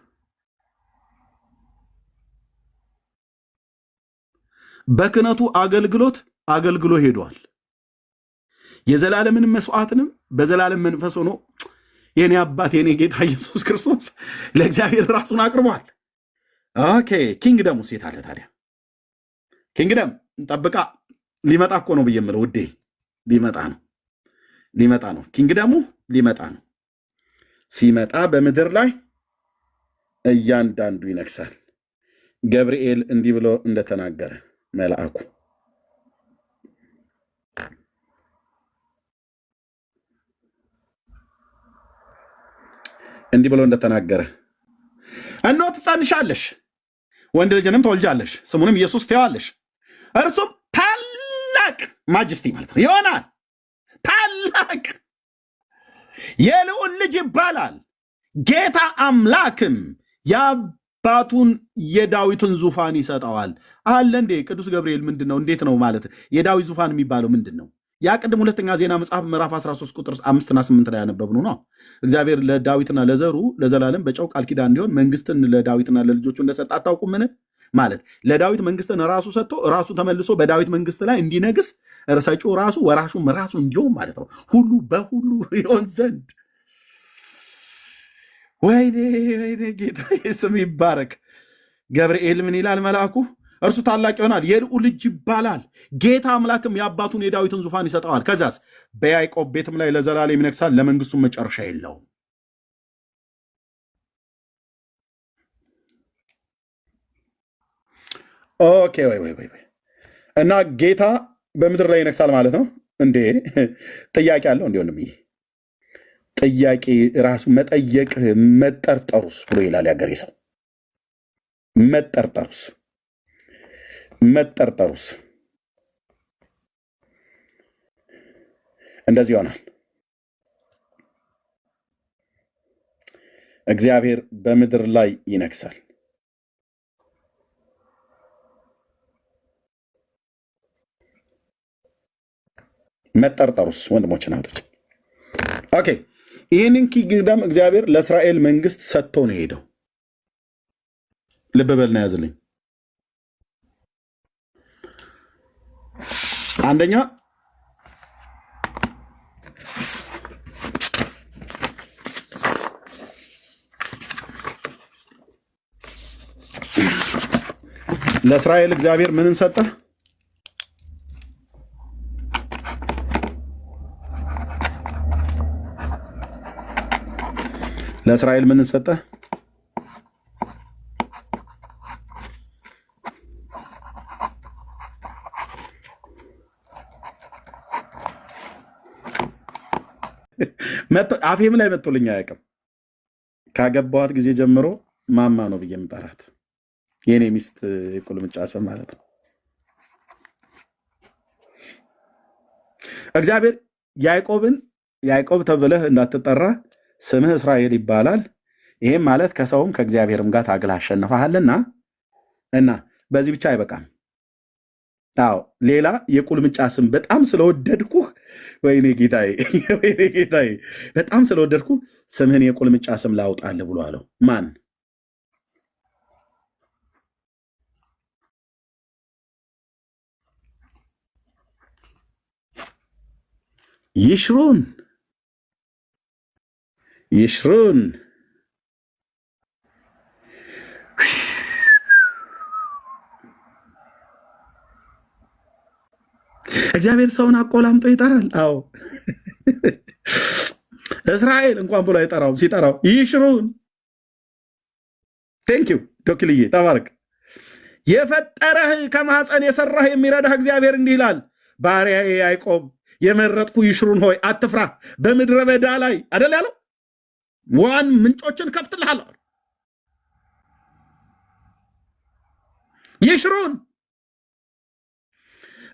በክህነቱ አገልግሎ ሄዷል። የዘላለምን መስዋዕትንም በዘላለም መንፈስ ሆኖ የኔ አባት የኔ ጌታ ኢየሱስ ክርስቶስ ለእግዚአብሔር ራሱን አቅርቧል። ኦኬ ኪንግደም ውስጥ የት አለ ታዲያ? ኪንግደም ጠብቃ ሊመጣ እኮ ነው ብዬ የምለው ውዴ። ሊመጣ ነው። ሊመጣ ነው። ኪንግደሙ ሊመጣ ነው። ሲመጣ በምድር ላይ እያንዳንዱ ይነግሳል። ገብርኤል እንዲህ ብሎ እንደተናገረ መልአኩ እንዲህ ብሎ እንደተናገረ እነሆ ትጸንሻለሽ፣ ወንድ ልጅንም ትወልጃለሽ፣ ስሙንም ኢየሱስ ትይዋለሽ። እርሱም ታላቅ ማጅስቲ ማለት ነው ይሆናል። ታላቅ የልዑል ልጅ ይባላል። ጌታ አምላክም የአባቱን የዳዊትን ዙፋን ይሰጠዋል አለ። እንዴ ቅዱስ ገብርኤል ምንድን ነው? እንዴት ነው ማለት የዳዊት ዙፋን የሚባለው ምንድን ነው? ያ ቅድም ሁለተኛ ዜና መጽሐፍ ምዕራፍ 13 ቁጥር 5 እና 8 ላይ ያነበብነው ነው። እግዚአብሔር ለዳዊትና ለዘሩ ለዘላለም በጨው ቃል ኪዳን እንዲሆን መንግስትን ለዳዊትና ለልጆቹ እንደሰጠ አታውቁምን? ማለት ለዳዊት መንግስትን ራሱ ሰጥቶ ራሱ ተመልሶ በዳዊት መንግስት ላይ እንዲነግስ ሰጪው ራሱ ወራሹም ራሱ እንዲሆን ማለት ነው። ሁሉ በሁሉ ይሆን ዘንድ። ወይኔ ወይኔ ጌታ ስም ይባረክ። ገብርኤል ምን ይላል መልአኩ? እርሱ ታላቅ ይሆናል፣ የልዑል ልጅ ይባላል። ጌታ አምላክም የአባቱን የዳዊትን ዙፋን ይሰጠዋል። ከዛስ በያዕቆብ ቤትም ላይ ለዘላለም ይነግሳል፣ ለመንግስቱም መጨረሻ የለውም። ኦኬ ወይ እና ጌታ በምድር ላይ ይነግሳል ማለት ነው እንዴ? ጥያቄ አለው እንዲ ወንድም፣ ጥያቄ ራሱ መጠየቅ መጠርጠሩስ ብሎ ይላል ያገሬ ሰው። መጠርጠሩስ እንደዚህ ይሆናል። እግዚአብሔር በምድር ላይ ይነግሳል። መጠርጠሩስ ወንድሞች ናቶች። ኦኬ ይህንን ኪንግደም እግዚአብሔር ለእስራኤል መንግስት ሰጥቶ ነው የሄደው። ልብ በልና ያዝልኝ። አንደኛ ለእስራኤል እግዚአብሔር ምንን ሰጠ? ለእስራኤል ምንን ሰጠ? አፌም ላይ መጥቶልኝ አያውቅም። ካገባኋት ጊዜ ጀምሮ ማማ ነው ብዬ የምጠራት የኔ ሚስት ቁልምጫ ስም ማለት ነው። እግዚአብሔር ያዕቆብ ተብለህ እንዳትጠራ ስምህ እስራኤል ይባላል። ይህም ማለት ከሰውም ከእግዚአብሔርም ጋር ታግለህ አሸንፈሃልና እና በዚህ ብቻ አይበቃም። አዎ ሌላ የቁልምጫ ስም በጣም ስለወደድኩህ፣ ወይኔ ጌታዬ በጣም ስለወደድኩህ ስምህን የቁልምጫ ስም ላውጣልህ ብሎ አለው። ማን? ይሽሩን እግዚአብሔር ሰውን አቆላምጦ ይጠራል። አዎ እስራኤል እንኳን ብሎ አይጠራው። ሲጠራው ይሽሩን። ቴንኪው ዶክልዬ ተባረክ። የፈጠረህ ከማህፀን የሰራህ የሚረዳህ እግዚአብሔር እንዲህ ይላል፣ ባሪያዬ ያዕቆብ የመረጥኩ ይሽሩን ሆይ አትፍራ። በምድረ በዳ ላይ አደል ያለው ዋን ምንጮችን ከፍትልሃለሁ። ይሽሩን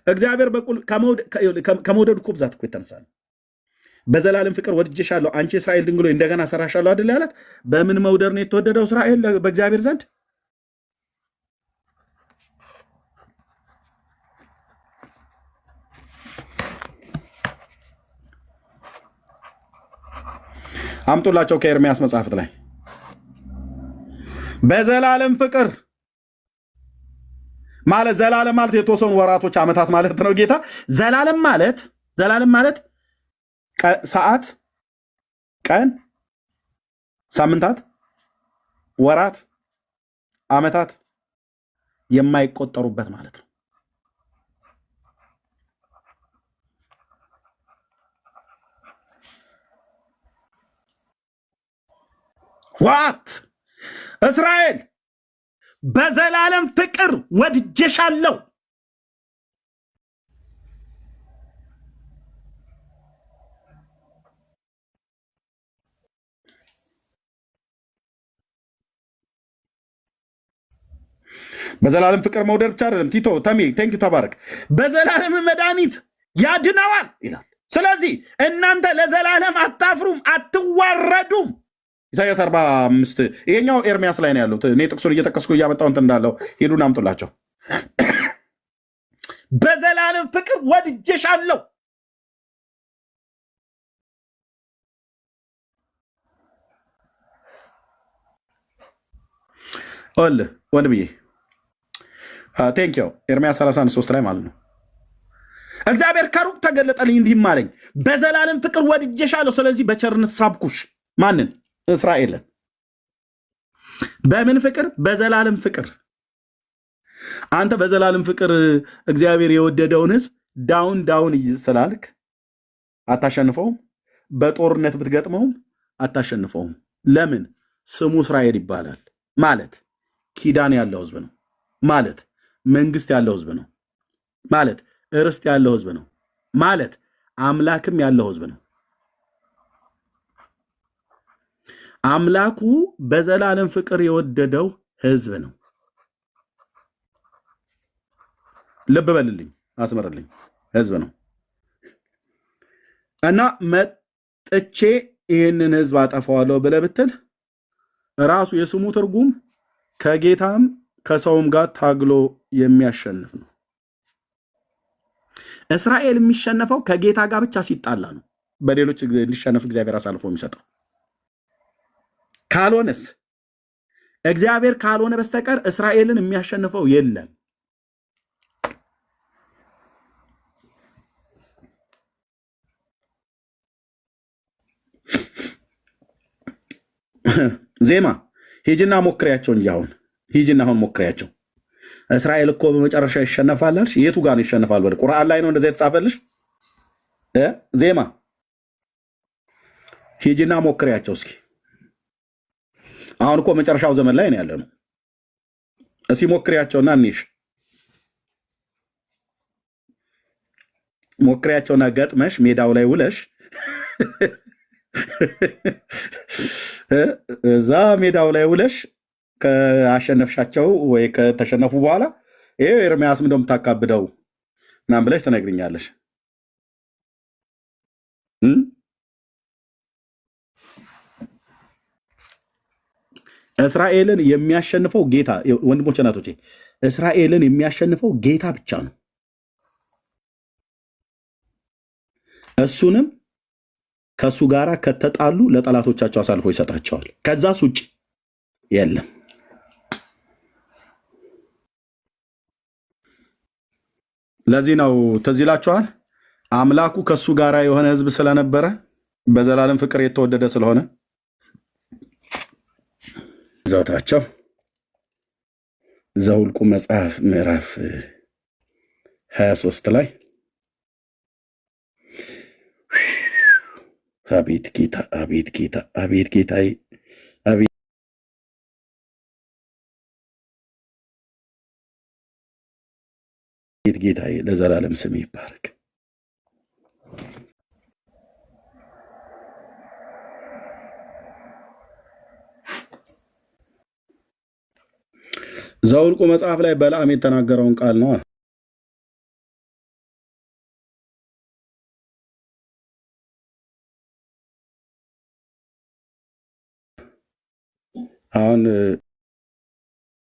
እግዚአብሔር ከመውደዱ እኮ ብዛት እኮ የተነሳ ነው። በዘላለም ፍቅር ወድጄሻለሁ አንቺ እስራኤል ድንግሎ እንደገና ሰራሻለሁ አይደል ያላት። በምን መውደድ ነው የተወደደው እስራኤል በእግዚአብሔር ዘንድ? አምጡላቸው ከኤርምያስ መጽሐፍት ላይ በዘላለም ፍቅር ማለት ዘላለም ማለት የተወሰኑ ወራቶች ዓመታት ማለት ነው። ጌታ ዘላለም ማለት ሰዓት፣ ቀን፣ ሳምንታት፣ ወራት፣ ዓመታት የማይቆጠሩበት ማለት ነው። ዋት እስራኤል በዘላለም ፍቅር ወድጄሻለሁ። በዘላለም ፍቅር መውደድ ብቻ አይደለም። ቲቶ ተሚ ቴንክ ተባረክ። በዘላለም መድኃኒት ያድነዋል ይላል። ስለዚህ እናንተ ለዘላለም አታፍሩም፣ አትዋረዱም። ኢሳያስ 45 ይሄኛው ኤርሚያስ ላይ ነው ያለው። እኔ ጥቅሱን እየጠቀስኩ እያመጣሁ እንትን እንዳለው ሄዱን አምጡላቸው። በዘላለም ፍቅር ወድጄሻለሁ። ወንድምዬ ቴንኪው ኤርሚያስ 31:3 ላይ ማለት ነው። እግዚአብሔር ከሩቅ ተገለጠልኝ እንዲህም አለኝ፣ በዘላለም ፍቅር ወድጄሻለሁ፣ ስለዚህ በቸርነት ሳብኩሽ። ማንን? እስራኤልን። በምን ፍቅር? በዘላለም ፍቅር። አንተ በዘላለም ፍቅር እግዚአብሔር የወደደውን ህዝብ ዳውን ስላልክ አታሸንፈውም። በጦርነት ብትገጥመውም አታሸንፈውም። ለምን? ስሙ እስራኤል ይባላል ማለት ኪዳን ያለው ህዝብ ነው ማለት መንግስት ያለው ህዝብ ነው ማለት ርስት ያለው ህዝብ ነው ማለት አምላክም ያለው ህዝብ ነው። አምላኩ በዘላለም ፍቅር የወደደው ህዝብ ነው። ልብ በልልኝ፣ አስመርልኝ፣ ህዝብ ነው እና መጥቼ ይህንን ህዝብ አጠፋዋለሁ ብለህ ብትል ራሱ የስሙ ትርጉም ከጌታም ከሰውም ጋር ታግሎ የሚያሸንፍ ነው። እስራኤል የሚሸነፈው ከጌታ ጋር ብቻ ሲጣላ ነው። በሌሎች እንዲሸነፍ እግዚአብሔር አሳልፎ የሚሰጠው ካልሆነስ እግዚአብሔር ካልሆነ በስተቀር እስራኤልን የሚያሸንፈው የለም። ዜማ ሂጅና ሞክሪያቸው እንጂ ሂጅና አሁን ሞክሪያቸው። እስራኤል እኮ በመጨረሻ ይሸነፋል አልሽ። የቱ ጋር ነው ይሸነፋል? ወደ ቁርአን ላይ ነው እንደዛ የተጻፈልሽ? ዜማ ሂጅና ሞክሪያቸው እስኪ። አሁን እኮ መጨረሻው ዘመን ላይ ነው ያለ ነው። እስኪ ሞክሪያቸውና እንይሽ። ሞክሪያቸውና ገጥመሽ ሜዳው ላይ ውለሽ እዛ ሜዳው ላይ ውለሽ ከአሸነፍሻቸው ወይ ከተሸነፉ በኋላ ይሄ ኤርሚያስ ምን እንደምታካብደው ምናምን ብለሽ ትነግርኛለሽ። እስራኤልን የሚያሸንፈው ጌታ፣ ወንድሞች እናቶቼ፣ እስራኤልን የሚያሸንፈው ጌታ ብቻ ነው። እሱንም ከእሱ ጋር ከተጣሉ ለጠላቶቻቸው አሳልፎ ይሰጣቸዋል። ከዛስ ውጭ የለም። ለዚህ ነው ትዝ ይላችኋል፣ አምላኩ ከእሱ ጋር የሆነ ህዝብ ስለነበረ በዘላለም ፍቅር የተወደደ ስለሆነ ዘውታቸው ዘኍልቍ መጽሐፍ ምዕራፍ 23 ላይ አቤት ጌታ፣ አቤት ጌታ፣ አቤት ጌታ፣ አቤት ጌታዬ፣ ለዘላለም ስም ይባረክ። ዘኍልቍ መጽሐፍ ላይ በለዓም የተናገረውን ቃል ነው። አሁን